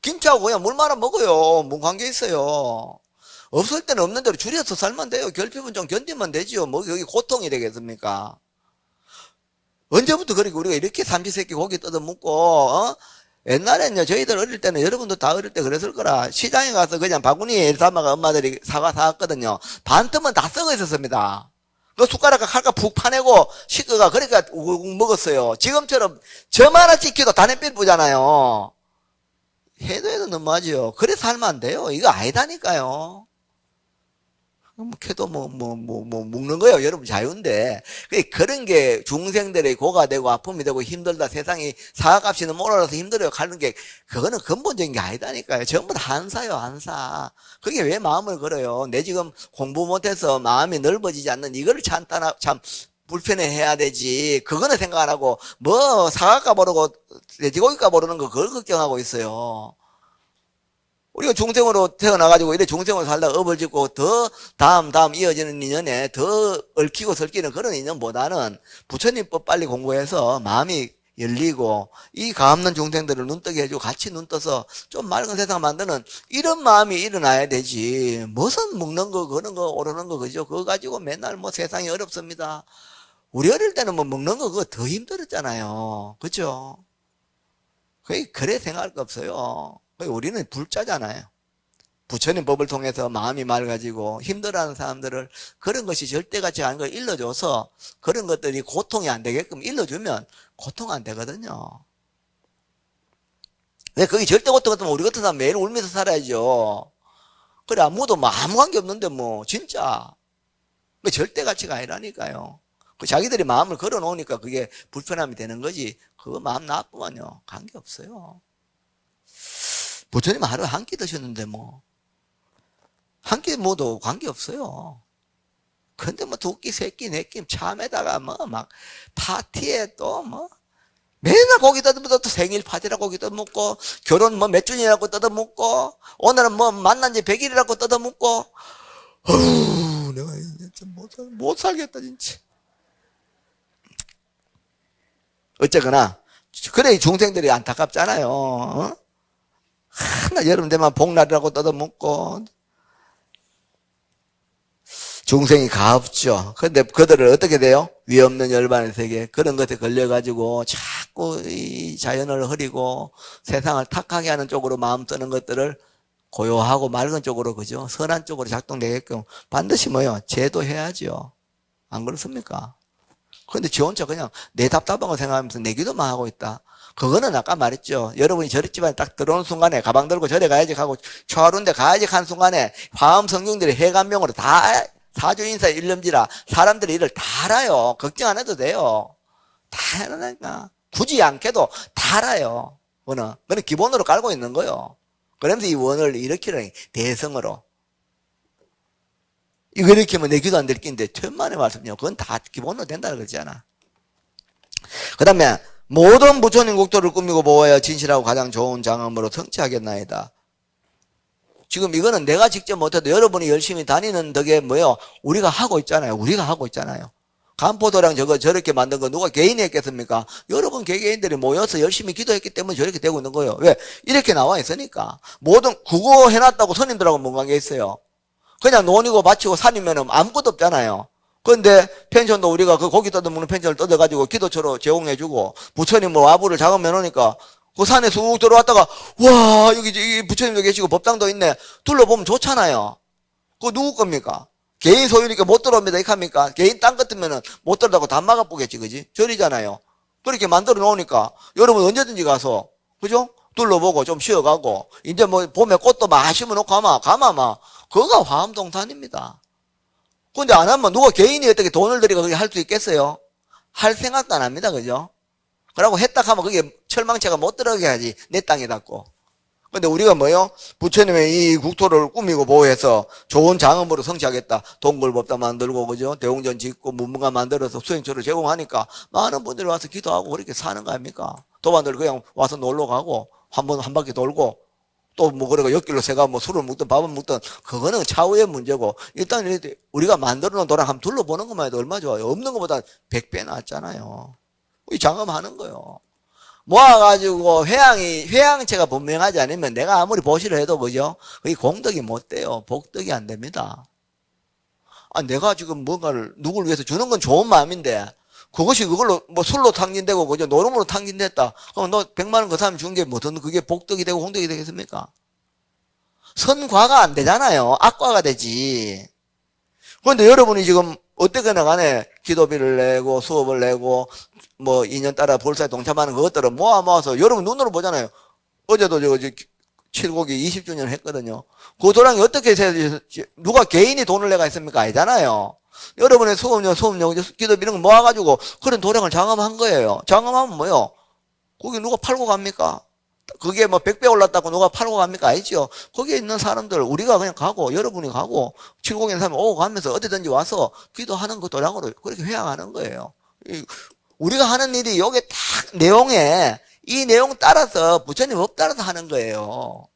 김치하고 그냥 물 말아 먹어요. 뭔 관계 있어요. 없을 때는 없는 대로 줄여서 살면 돼요. 결핍은 좀 견디면 되지요. 뭐 여기 고통이 되겠습니까? 언제부터 그렇게 우리가 이렇게 삼시세끼 고기 뜯어 먹고 옛날에는요, 저희들 어릴 때는 여러분도 다 어릴 때 그랬을 거라. 시장에 가서 그냥 바구니에 담아가 엄마들이 사과 사왔거든요. 반틈은 다 썩어 있었습니다. 그 숟가락과 칼과 푹 파내고 식구가 그러니까 우국 먹었어요. 지금처럼 점 하나 찍히도 단햇빛 보잖아요. 해도 너무하죠. 그래서 살면 안 돼요. 이거 아니다니까요. 캐도 먹는 거예요. 여러분 자유인데. 그런 게 중생들의 고가 되고 아픔이 되고 힘들다. 세상이 사과값이 너무 올라서 힘들어요. 가는 게, 그거는 근본적인 게 아니다니까요. 전부 다 한사요, 한사. 그게 왜 마음을 걸어요? 내 지금 공부 못해서 마음이 넓어지지 않는 이거를 참 불편해해야 되지. 그거는 생각 안 하고, 뭐, 사과값 오르고, 돼지고기값 오르는 거 그걸 걱정하고 있어요. 우리가 중생으로 태어나가지고 이래 중생으로 살다가 업을 짓고 더 다음 이어지는 인연에 더 얽히고 설키는 그런 인연보다는 부처님 법 빨리 공부해서 마음이 열리고 이 가없는 중생들을 눈뜨게 해주고 같이 눈 떠서 좀 맑은 세상 만드는 이런 마음이 일어나야 되지. 무슨 먹는 거 그런 거 오르는 거 그죠? 그거 가지고 맨날 뭐 세상이 어렵습니다. 우리 어릴 때는 뭐 먹는 거 그거 더 힘들었잖아요. 그죠? 그래 생각할 거 없어요. 우리는 불자잖아요. 부처님 법을 통해서 마음이 맑아지고 힘들어하는 사람들을 그런 것이 절대가치 않은 걸 일러줘서 그런 것들이 고통이 안 되게끔 일러주면 고통 안 되거든요. 왜 그게 절대 고통 같으면 우리 같은 사람 매일 울면서 살아야죠. 그래 아무도 뭐 아무 관계 없는데 뭐 진짜 그 절대 가치가 아니라니까요. 그 자기들이 마음을 걸어 놓으니까 그게 불편함이 되는 거지. 그거 마음 나쁘면요 관계 없어요. 부처님 하루에 한 끼 드셨는데 뭐. 한 끼 뭐도 관계없어요. 근데 뭐 두 끼, 세 끼, 네 끼 참에다가 뭐 막 파티에 또 뭐 맨날 고기 뜯어먹고 또 생일 파티라고 고기 뜯어먹고 결혼 뭐 몇 주년이라고 뜯어먹고 오늘은 뭐 만난 지 100일이라고 뜯어먹고 어우 내가 진짜 못 살겠다 진짜. 어쨌거나 그래 중생들이 안타깝잖아요. 어? 하나 여름 되면 복날이라고 뜯어먹고 중생이 가없죠. 그런데 그들을 어떻게 돼요? 위 없는 열반의 세계 그런 것에 걸려가지고 자꾸 이 자연을 흐리고 세상을 탁하게 하는 쪽으로 마음 쓰는 것들을 고요하고 맑은 쪽으로 그죠? 선한 쪽으로 작동되게끔 반드시 뭐요? 제도해야죠. 안 그렇습니까? 그런데 지 혼자 그냥 내 답답한 거 생각하면서 내 기도만 하고 있다. 그거는 아까 말했죠. 여러분이 저리 집안에 딱 들어오는 순간에 가방 들고 저래 가야지 하고 초하루인데 가야지 한 순간에 화엄 성경들이 해감명으로 다 사주인사 일념지라 사람들이 이를 다 알아요. 걱정 안 해도 돼요. 다 알아니까. 굳이 않게도 다 알아요. 그거는 기본으로 깔고 있는 거예요. 그러면서 이 원을 일으키는 대성으로. 이거 이렇게 하면 내 기도 안 될 낀데 천만의 말씀이요. 그건 다 기본으로 된다는 거잖아. 그 다음에 모든 부처님 국토를 꾸미고 보호하여 진실하고 가장 좋은 장엄으로 성취하겠나이다. 지금 이거는 내가 직접 못해도 여러분이 열심히 다니는 덕에 뭐예요? 우리가 하고 있잖아요. 우리가 하고 있잖아요. 간포도랑 저렇게 만든 거 누가 개인이 했겠습니까? 여러분 개개인들이 모여서 열심히 기도했기 때문에 저렇게 되고 있는 거예요. 왜? 이렇게 나와 있으니까. 모든 그거 해놨다고 스님들하고 뭔 관계 있어요? 그냥 논이고 밭이고 산이면 아무것도 없잖아요. 그런데 펜션도 우리가 그 고기 뜯어먹는 펜션을 뜯어가지고 기도처로 제공해주고 부처님 뭐 와부를 작업해 놓으니까 그 산에 쑥 들어왔다가 와 여기 부처님도 계시고 법당도 있네 둘러보면 좋잖아요. 그거 누구 겁니까? 개인 소유니까 못 들어옵니다 이렇게 합니까? 개인 땅 같으면은 못 들어다고 다 막아보겠지 그지? 절이잖아요. 그렇게 만들어 놓으니까 여러분 언제든지 가서 그죠? 둘러보고 좀 쉬어가고 이제 뭐 봄에 꽃도 막 심어놓고 가마 막 그거가 화엄동산입니다. 근데 안 하면 누가 개인이 어떻게 돈을 들이고 그게 할 수 있겠어요? 할 생각도 안 합니다 그죠? 그러고 했다 하면 그게 철망체가 못 들어가게 하지 내 땅에다고. 근데 우리가 뭐요? 부처님의 이 국토를 꾸미고 보호해서 좋은 장엄으로 성취하겠다. 동굴법당 만들고 그죠? 대웅전 짓고 문문관 만들어서 수행처를 제공하니까 많은 분들이 와서 기도하고 그렇게 사는 거 아닙니까? 도반들 그냥 와서 놀러 가고 한 바퀴 돌고 또 뭐 그러고 옆길로 새가 뭐 술을 먹든 밥을 먹든 그거는 차후의 문제고 일단 우리가 만들어 놓은 도랑 한번 둘러보는 것만 해도 얼마 좋아요. 없는 것보다 100배 낫잖아요. 이 장엄하는 거요. 모아가지고 회양체가 분명하지 않으면 내가 아무리 보시를 해도 그죠? 그게 공덕이 못 돼요. 복덕이 안 됩니다. 아, 내가 지금 뭔가를 누구를 위해서 주는 건 좋은 마음인데 그것이 그걸로 뭐 술로 탕진되고 그죠? 노름으로 탕진됐다. 그럼 너 100만 원 그 사람이 준 게 무슨 그게 복덕이 되고 공덕이 되겠습니까? 선과가 안 되잖아요. 악과가 되지. 그런데 여러분이 지금 어떻게나 간에 기도비를 내고 수업을 내고 뭐 2년 따라 볼사에 동참하는 그것들을 모아서 여러분 눈으로 보잖아요. 어제도 칠곡이 20주년 했거든요. 그 도량이 어떻게 누가 개인이 돈을 내가 했습니까? 아니잖아요. 여러분의 수업료, 기도비 이런 거 모아가지고 그런 도량을 장엄한 거예요. 장엄하면 뭐요? 거기 누가 팔고 갑니까? 그게 뭐 100배 올랐다고 누가 팔고 갑니까? 아니죠. 거기에 있는 사람들, 우리가 그냥 가고, 여러분이 가고, 칠곡에 있는 사람이 오고 가면서 어디든지 와서 기도하는 그 도량으로 그렇게 회양하는 거예요. 우리가 하는 일이 여기 딱 내용에, 이 내용 따라서, 부처님 법 따라서 하는 거예요.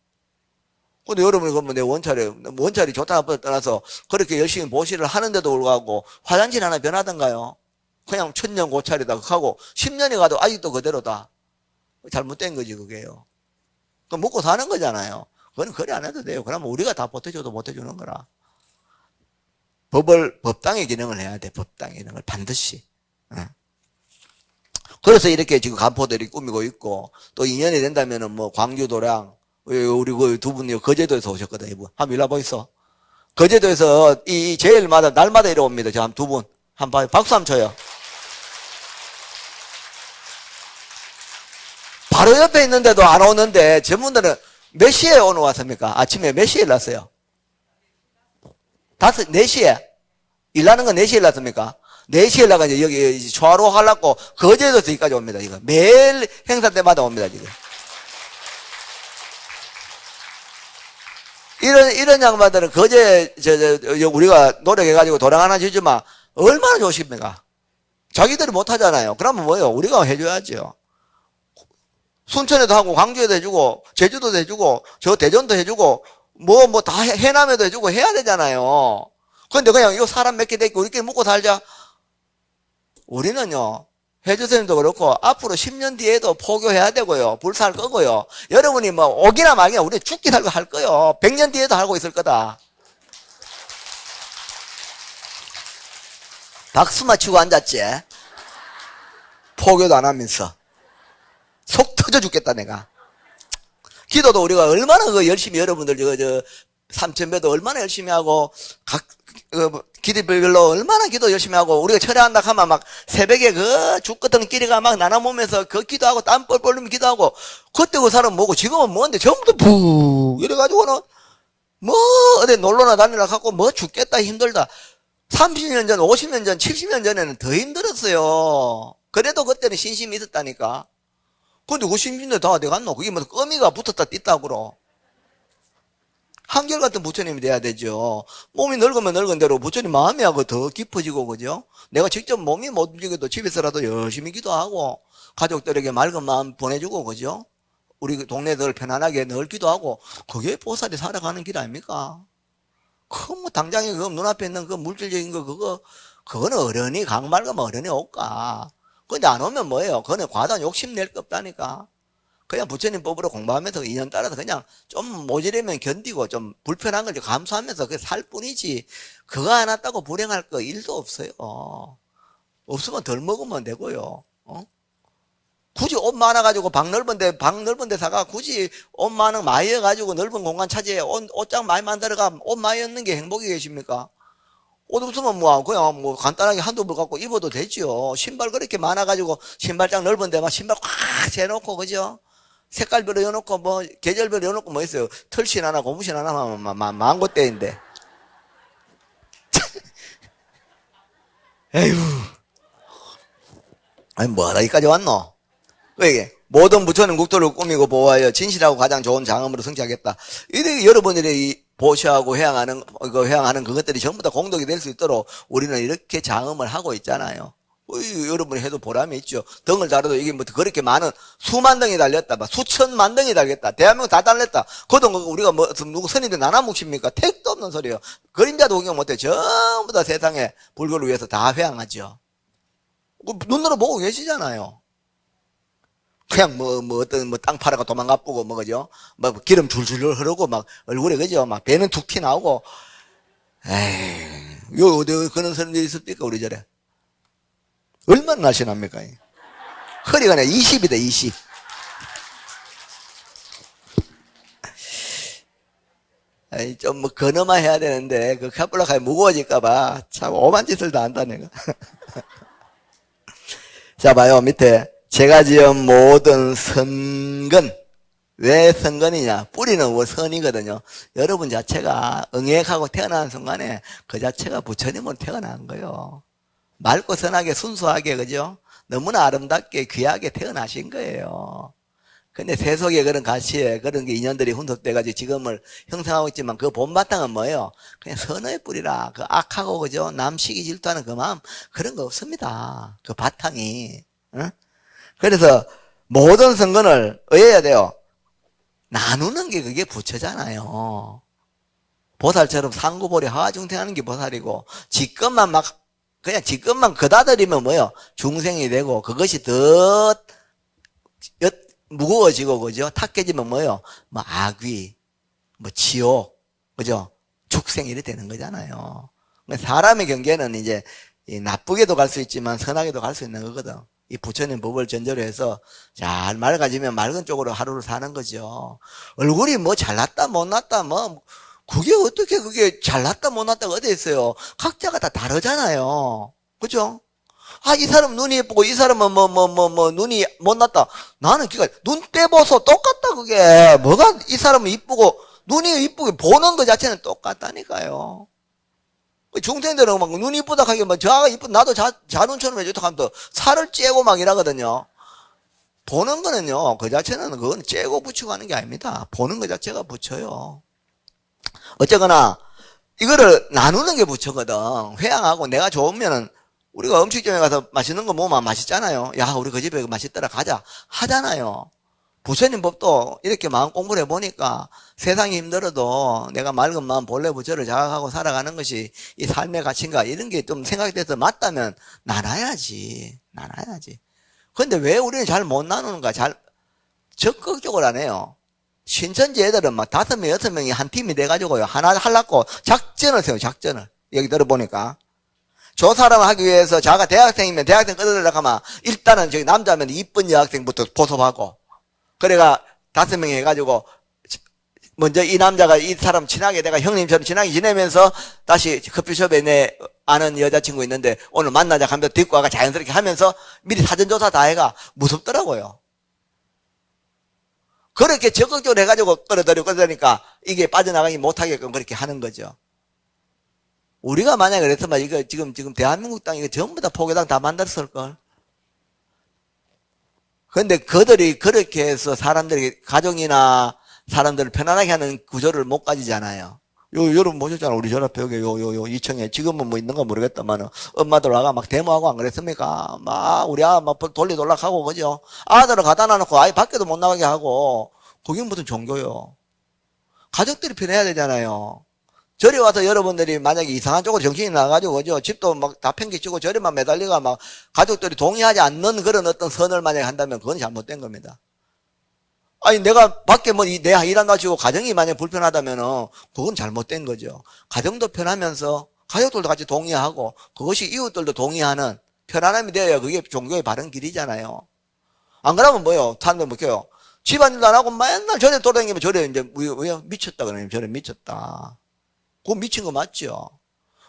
근데 여러분이 그러면 내 원찰이 좋다 나쁘다 떠나서 그렇게 열심히 보시를 하는데도 불구하고 화장실 하나 변하던가요? 그냥 천년 고찰이다 하고 10년이 가도 아직도 그대로다. 잘못된 거지 그게요. 그럼 먹고 사는 거잖아요. 그건 그래 안 해도 돼요. 그러면 우리가 다 보태줘도 못해주는 거라. 법당의 기능을 해야 돼. 법당의 기능을 반드시. 그래서 이렇게 지금 간포들이 꾸미고 있고 또 인연이 된다면은 뭐 광주도량 우리 그 두 분이 거제도에서 오셨거든요. 이분 한번 일로 와보이소. 거제도에서 이 제일마다 날마다 이러 옵니다. 저 한 두 분 한번 봐요. 박수 한번 쳐요. 바로 옆에 있는데도 안 오는데 저분들은 몇 시에 오늘 왔습니까? 아침에 몇 시에 일났어요? 4시에? 일나는 건 4시에 일났습니까? 4시에 일나가지고 여기 초하루 하려고 거제도에서 여기까지 옵니다. 이거 매일 행사 때마다 옵니다. 지금. 이런 양반들은 거제, 우리가 노력해가지고 도랑 하나 지지만 얼마나 좋습니까? 자기들이 못하잖아요. 그러면 뭐예요? 우리가 해줘야죠. 순천에도 하고, 광주에도 해주고, 제주도도 해주고, 저 대전도 해주고, 다 해남에도 해주고 해야 되잖아요. 그런데 그냥 이 사람 몇 개 되고 우리끼리 먹고 살자. 우리는요, 해주선생님도 그렇고, 앞으로 10년 뒤에도 포교해야 되고요. 불살 거고요. 여러분이 오기나 말기나 우리 죽기 살고 할 거요. 100년 뒤에도 하고 있을 거다. 박수만 치고 앉았지? 포교도 안 하면서. 속 터져 죽겠다, 내가. 기도도 우리가 얼마나 열심히 여러분들, 삼천배도 얼마나 열심히 하고, 기도별로 얼마나 기도 열심히 하고, 우리가 철회한다 하면 막 새벽에 죽거든 끼리가 막 나눠보면서 기도하고 땀 뻘뻘 흘리면 기도하고, 그때 그 사람 뭐고, 지금은 뭔데, 전부 다 푹, 이래가지고는, 어디 놀러나 다니라 갖고, 죽겠다, 힘들다. 30년 전, 50년 전, 70년 전에는 더 힘들었어요. 그래도 그때는 신심이 있었다니까. 근데 그 신심도 다 어디 갔노? 그게 껌이가 붙었다 뗐다 그러. 한결같은 부처님이 돼야 되죠. 몸이 늙으면 늙은 대로 부처님 마음이 하고 더 깊어지고, 그죠? 내가 직접 몸이 못 움직여도 집에서라도 열심히 기도하고, 가족들에게 맑은 마음 보내주고, 그죠? 우리 동네들 편안하게 늘 기도하고, 그게 보살이 살아가는 길 아닙니까? 당장에 눈앞에 있는 물질적인 그거는 어련히, 강맑으면 어련히 올까. 근데 안 오면 뭐예요? 그거는 과도한 욕심낼 거 없다니까. 그냥 부처님 법으로 공부하면서 인연 따라서 그냥 좀 모자라면 견디고 좀 불편한 걸 감수하면서 그게 살 뿐이지. 그거 안 왔다고 불행할 거 일도 없어요. 없으면 덜 먹으면 되고요. 굳이 옷 많아가지고 방 넓은 데 사가 굳이 옷 많은 많이 해가지고 넓은 공간 차지해 옷장 많이 만들어가 옷 많이 얻는 게 행복이 계십니까? 옷 없으면 그냥 간단하게 한두 벌 갖고 입어도 되죠. 신발 그렇게 많아가지고 신발장 넓은 데 막 신발 꽉 재놓고, 그죠? 색깔별로 여놓고 계절별로 여놓고 있어요. 털신 하나 고무신 하나 하면 망고대인데. 에휴. 아니 뭐하다 여기까지 왔노? 왜 모든 부처는 국토를 꾸미고 보호하여 진실하고 가장 좋은 장엄으로 성취하겠다. 이렇게 여러분들이 보시하고 회양하는 그것들이 전부 다 공덕이 될 수 있도록 우리는 이렇게 장엄을 하고 있잖아요. 여러분이 해도 보람이 있죠. 등을 달아도 이게 그렇게 많은 수만 등이 달렸다, 수천만 등이 달렸다. 대한민국 다 달렸다. 그동 우리가 누구 선인들 나눠 묵십니까? 택도 없는 소리예요. 그림자도 구경 못해. 전부 다 세상에 불교를 위해서 다 회양하죠. 눈으로 보고 계시잖아요. 그냥 어떤 땅 팔아가 도망가쁘고 그죠? 기름 줄줄 흐르고 얼굴에 그죠? 배는 툭 튀 나오고. 에이, 어디 그런 사람들이 있습니까? 우리 절에. 얼마나 날씬합니까? 허리가 그냥 20이다, 20. 아이, 좀 근엄화 해야 되는데, 카플라카에 무거워질까봐 참 오만 짓을 다 한다, 내가. 자, 봐요, 밑에. 제가 지은 모든 선근. 왜 선근이냐? 뿌리는 선이거든요. 여러분 자체가 응액하고 태어나는 순간에 그 자체가 부처님으로 태어난 거예요. 맑고 선하게 순수하게, 그죠? 너무나 아름답게 귀하게 태어나신 거예요. 근데 세속의 그런 가치에 그런 게 인연들이 혼속돼가지고 지금을 형성하고 있지만 그 본바탕은 뭐예요? 그냥 선의 뿌리라. 그 악하고, 그죠? 남시기 질투하는 그 마음, 그런 거 없습니다. 그 바탕이. 응? 그래서 모든 선근을 의해야 돼요. 나누는 게 그게 부처잖아요. 보살처럼 상구보리 하중생하는 게 보살이고, 그냥 지껏만 거다들이면 뭐예요? 중생이 되고, 그것이 더 무거워지고, 그죠? 탁해지면 뭐예요? 악귀, 지옥, 그죠? 축생 이렇게 되는 거잖아요. 사람의 경계는 이제 나쁘게도 갈 수 있지만 선하게도 갈 수 있는 거거든. 이 부처님 법을 전제로 해서 잘 맑아지면 맑은 쪽으로 하루를 사는 거죠. 얼굴이 잘났다 못났다 그게 잘났다 못났다가 어디 있어요? 각자가 다 다르잖아요. 그죠? 이 사람 눈이 예쁘고 이 사람은 눈이 못났다. 나는 눈 떼보소 똑같다. 그게 뭐가 이 사람은 이쁘고 눈이 이쁘게 보는 것 자체는 똑같다니까요. 중생들은 눈이 이쁘다 하게 저가 이쁜 나도 자 눈처럼 해줬다 하면 또 살을 째고 이러거든요. 보는 거는요, 그 자체는 그건 째고 붙이고 하는 게 아닙니다. 보는 것 자체가 붙여요. 어쨌거나 이거를 나누는 게 부처거든. 회양하고 내가 좋으면은 우리가 음식점에 가서 맛있는 거 먹으면 맛있잖아요. 야, 우리 그 집에 맛있더라 가자 하잖아요. 부처님 법도 이렇게 마음 공부를 해보니까 세상이 힘들어도 내가 맑은 마음 본래 부처를 자각하고 살아가는 것이 이 삶의 가치인가 이런 게 좀 생각이 돼서 맞다면 나눠야지. 근데 왜 우리는 잘 못 나누는가? 잘 적극적으로 안 해요. 신천지 애들은 막 5명, 6명이 한 팀이 돼가지고요. 하나 하려고 작전을 세워요, 작전을. 여기 들어보니까. 조사를 하기 위해서 자가 대학생이면 대학생 끌어들여고 하면 일단은 저기 남자면 이쁜 여학생부터 포섭하고. 그래가 5명이 해가지고 먼저 이 남자가 이 사람 친하게 내가 형님처럼 친하게 지내면서 다시 커피숍에 내 아는 여자친구 있는데 오늘 만나자 하면서 데리고 와가 자연스럽게 하면서 미리 사전조사 다 해가 무섭더라고요. 그렇게 적극적으로 해가지고 끌어들이니까 이게 빠져나가기 못하게끔 그렇게 하는 거죠. 우리가 만약에 그랬으면 이거 지금 대한민국 땅 이거 전부 다 포교당 다 만들었을걸. 근데 그들이 그렇게 해서 사람들이 가정이나 사람들을 편안하게 하는 구조를 못 가지잖아요. 여러분 보셨잖아. 우리 전 앞에 여기 요 2층에 지금은 뭐 있는가 모르겠다만 엄마들 와가 막 데모하고 안 그랬습니까? 막 우리 아가 막 돌리돌락하고 그죠? 아들을 갖다 놔놓고 아이 밖에도 못 나가게 하고 그게 무슨 종교요? 가족들이 편해야 되잖아요. 절에 와서 여러분들이 만약에 이상한 쪽으로 정신이 나가지고 그죠? 집도 막 다 팽개치고 절에만 매달리가 막 가족들이 동의하지 않는 그런 어떤 선을 만약에 한다면 그건 잘못된 겁니다. 아니 내가 밖에 뭐 내 일한다 치고 가정이 만약 불편하다면은 그건 잘못된 거죠. 가정도 편하면서 가족들도 같이 동의하고 그것이 이웃들도 동의하는 편안함이 되어야 그게 종교의 바른 길이잖아요. 안 그러면 뭐요? 사람들 뭐게요? 집안일도 안 하고 맨날 절에 돌아다니면 절에 이제 왜 미쳤다 그러면 절에 미쳤다. 그거 미친 거 맞죠?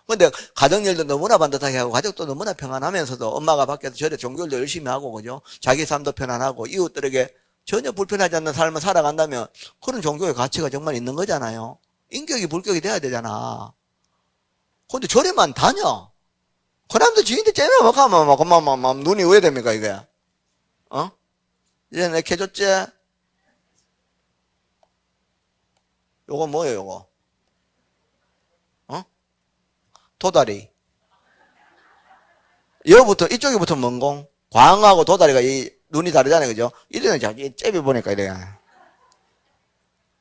근데 가정일도 너무나 반듯하게 하고 가족도 너무나 평안하면서도 엄마가 밖에서 절에 종교일도 열심히 하고 그죠? 자기 삶도 편안하고 이웃들에게 전혀 불편하지 않는 삶을 살아간다면 그런 종교의 가치가 정말 있는 거잖아요. 인격이 불격이 돼야 되잖아. 근데 절에만 다녀. 그 남자 지인들 째면 막 하면 막 눈이 왜 됩니까 이게? 어? 이제 내 캐줬지? 요거 뭐예요 요거? 어? 도다리. 여기부터 이쪽이부터 먼공. 광하고 도다리가 이 눈이 다르잖아요, 그죠? 이래는 자기 잽이 보니까 이래.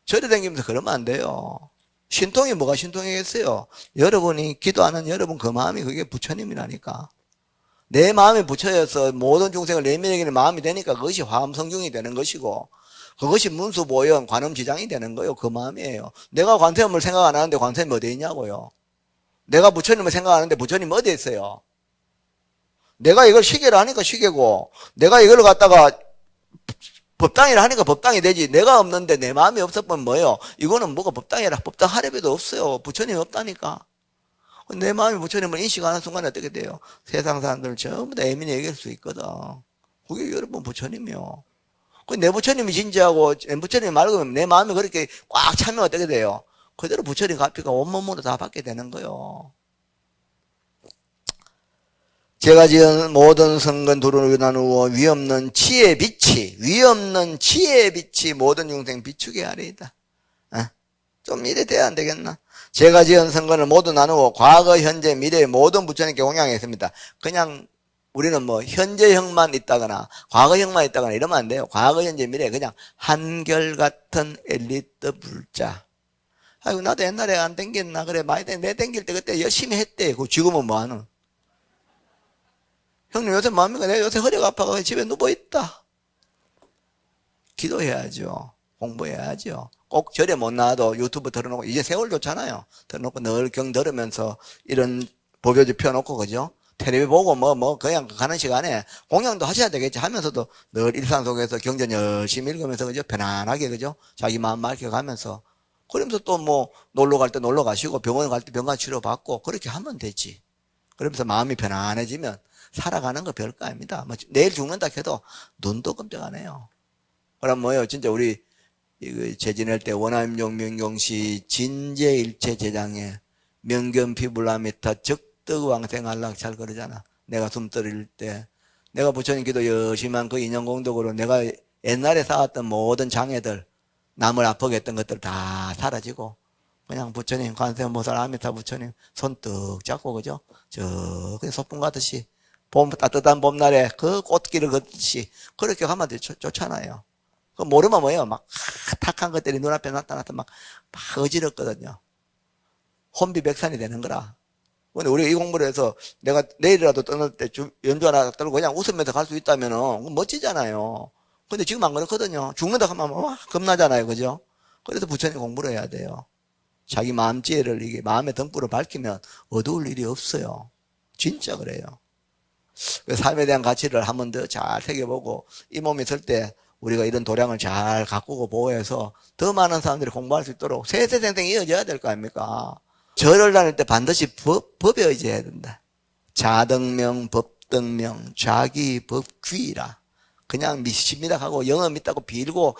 절에 다니면서 그러면 안 돼요. 신통이 뭐가 신통이겠어요? 여러분이 기도하는 여러분 그 마음이 그게 부처님이라니까. 내 마음이 부처여서 모든 중생을 내면에게는 마음이 되니까 그것이 화엄성중이 되는 것이고 그것이 문수보현 관음지장이 되는 거예요. 그 마음이에요. 내가 관세음을 생각 안 하는데 관세음이 어디에 있냐고요. 내가 부처님을 생각하는데 부처님 어디에 있어요? 내가 이걸 시계를 하니까 시계고 내가 이걸 갖다가 법당이라 하니까 법당이 되지. 내가 없는데 내 마음이 없었면 뭐예요? 이거는 뭐가 법당이라 법당 하려비도 없어요. 부처님이 없다니까. 내 마음이 부처님을 인식하는 순간에 어떻게 돼요? 세상 사람들은 전부 다 예민히 얘기할 수 있거든. 그게 여러분 부처님이요. 내 부처님이 진지하고 내 부처님이 맑으면 내 마음이 그렇게 꽉 차면 어떻게 돼요? 그대로 부처님 가피가 온몸으로 다 받게 되는 거예요. 제가 지은 모든 성근 두루를 나누어 위없는 치의 빛이 모든 중생 비추게 하리이다. 좀 이래 돼야 안 되겠나? 제가 지은 성근을 모두 나누어 과거, 현재, 미래의 모든 부처님께 공양했습니다. 그냥 우리는 뭐 현재형만 있다거나 과거형만 있다거나 이러면 안 돼요. 과거, 현재, 미래 그냥 한결같은 엘리트 불자. 아이고 나도 옛날에 안 땡겼나 그래 많이 내 땡길 때 그때 열심히 했대. 그 지금은 뭐하노? 형님 요새 뭐합니까? 내가 요새 허리가 아파서 집에 누워있다. 기도해야죠. 공부해야죠. 꼭 절에 못 나와도 유튜브 틀어놓고 이제 세월 좋잖아요. 틀어놓고 늘 경 들으면서 이런 법요지 펴놓고 그죠? 텔레비 보고 그냥 가는 시간에 공양도 하셔야 되겠지 하면서도 늘 일상 속에서 경전 열심히 읽으면서 그죠? 편안하게 그죠? 자기 마음 맑혀가면서 그러면서 또 뭐 놀러 갈 때 놀러 가시고 병원 갈 때 병간 치료 받고 그렇게 하면 되지. 그러면서 마음이 편안해지면 살아가는 거 별거 아닙니다. 뭐 내일 죽는다 해도 눈도 깜짝 안 해요. 그럼 뭐예요? 진짜 우리 제 지낼 때 원암용 명경시 진제일체 제장에 명견피불라미타 적덕왕생한락 잘 그러잖아. 내가 숨 떨릴 때 내가 부처님 기도 열심히 한 그 인연공덕으로 내가 옛날에 쌓았던 모든 장애들 남을 아프게 했던 것들 다 사라지고 그냥 부처님, 관세음보살, 아미타 부처님 손 떡 잡고, 그죠? 그냥 소풍 가듯이, 따뜻한 봄날에 그 꽃길을 걷듯이 그렇게 가면 좋잖아요. 그 모르면 뭐예요? 막 탁한 것들이 눈앞에 나타나서 막 어지럽거든요. 혼비백산이 되는 거라. 근데 우리가 이 공부를 해서 내가 내일이라도 떠날 때 연주 하나 떨고 그냥 웃으면서 갈 수 있다면 멋지잖아요. 근데 지금 안 그렇거든요. 죽는다 하면 와, 겁나잖아요. 그죠? 그래서 부처님 공부를 해야 돼요. 자기 마음 지혜를 이게 마음의 등불을 밝히면 어두울 일이 없어요. 진짜 그래요. 삶에 대한 가치를 한 번 더 잘 새겨보고 이 몸이 있을 때 우리가 이런 도량을 잘 가꾸고 보호해서 더 많은 사람들이 공부할 수 있도록 세세생생 이어져야 될 거 아닙니까? 절을 다닐 때 반드시 법에 의지해야 된다. 자등명, 법등명, 자기 법귀라. 그냥 믿습니다 하고 영어 믿다고 빌고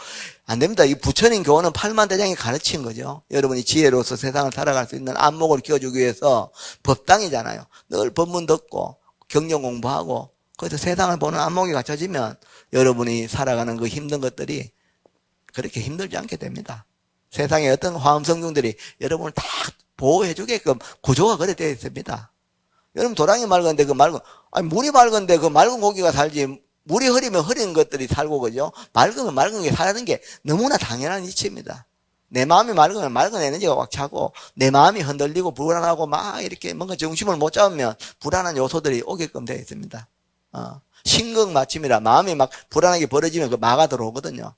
안 됩니다. 이 부처님 교훈은 팔만대장이 가르친 거죠. 여러분이 지혜로서 세상을 살아갈 수 있는 안목을 키워주기 위해서 법당이잖아요. 늘 법문 듣고 경전 공부하고 그래서 세상을 보는 안목이 갖춰지면 여러분이 살아가는 그 힘든 것들이 그렇게 힘들지 않게 됩니다. 세상에 어떤 화엄성중들이 여러분을 다 보호해주게끔 구조가 그래 되어 있습니다. 여러분 도랑이 맑은데 물이 맑은데 그 맑은 고기가 살지 물이 흐리면 흐린 것들이 살고 그죠? 맑으면 맑은 게 사는 게 너무나 당연한 이치입니다. 내 마음이 맑으면 맑은 에너지가 꽉 차고 내 마음이 흔들리고 불안하고 막 이렇게 뭔가 정신을 못 잡으면 불안한 요소들이 오게끔 되어 있습니다. 신경마침이라 마음이 막 불안하게 벌어지면 그 마가 들어오거든요.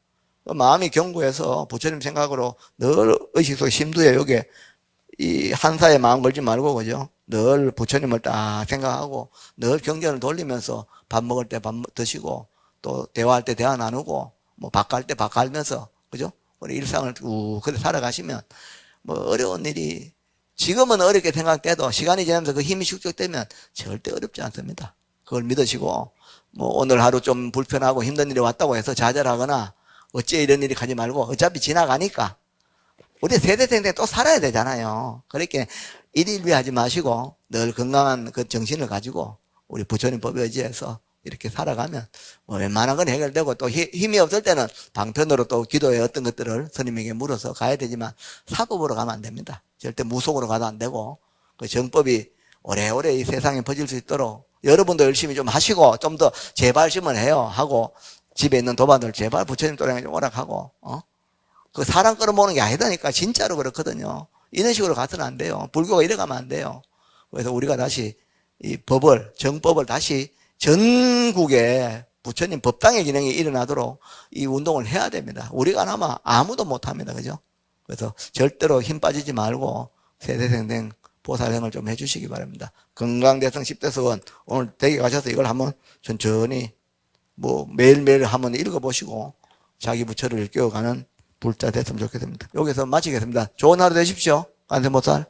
그 마음이 견고해서 부처님 생각으로 늘 의식 속 심두에 여기에 이 한사에 마음 걸지 말고 그죠? 늘 부처님을 딱 생각하고 늘 경전을 돌리면서 밥 먹을 때 밥 드시고 또 대화할 때 대화 나누고 뭐 밥 갈 때 밥 갈면서 그죠? 우리 일상을 쭉 그렇게 살아가시면 뭐 어려운 일이 지금은 어렵게 생각돼도 시간이 지나면서 그 힘이 축적되면 절대 어렵지 않습니다. 그걸 믿으시고 뭐 오늘 하루 좀 불편하고 힘든 일이 왔다고 해서 좌절하거나 어째 이런 일이 가지 말고 어차피 지나가니까 우리 세대생대 또 살아야 되잖아요. 그렇게 일일비하지 마시고 늘 건강한 그 정신을 가지고 우리 부처님 법에 의지해서 이렇게 살아가면 뭐 웬만한 건 해결되고 또 힘이 없을 때는 방편으로 또 기도에 어떤 것들을 스님에게 물어서 가야 되지만 사법으로 가면 안 됩니다. 절대 무속으로 가도 안 되고 그 정법이 오래오래 이 세상에 퍼질 수 있도록 여러분도 열심히 좀 하시고 좀 더 재발심을 해요 하고 집에 있는 도반들 제발 부처님 또량에 좀 오락하고 그 사람 끌어모으는 게 아니다니까. 진짜로 그렇거든요. 이런 식으로 가서는 안 돼요. 불교가 이래 가면 안 돼요. 그래서 우리가 다시 이 정법을 다시 전국에 부처님 법당의 기능이 일어나도록 이 운동을 해야 됩니다. 우리가 아마 아무도 못 합니다. 그죠? 그래서 절대로 힘 빠지지 말고 세세생생 보살행을 좀 해주시기 바랍니다. 건강대성 10대 서원 오늘 댁에 가셔서 이걸 한번 천천히 뭐 매일매일 한번 읽어보시고 자기 부처를 일깨워가는 불자 됐으면 좋겠습니다. 여기서 마치겠습니다. 좋은 하루 되십시오. 관세음보살.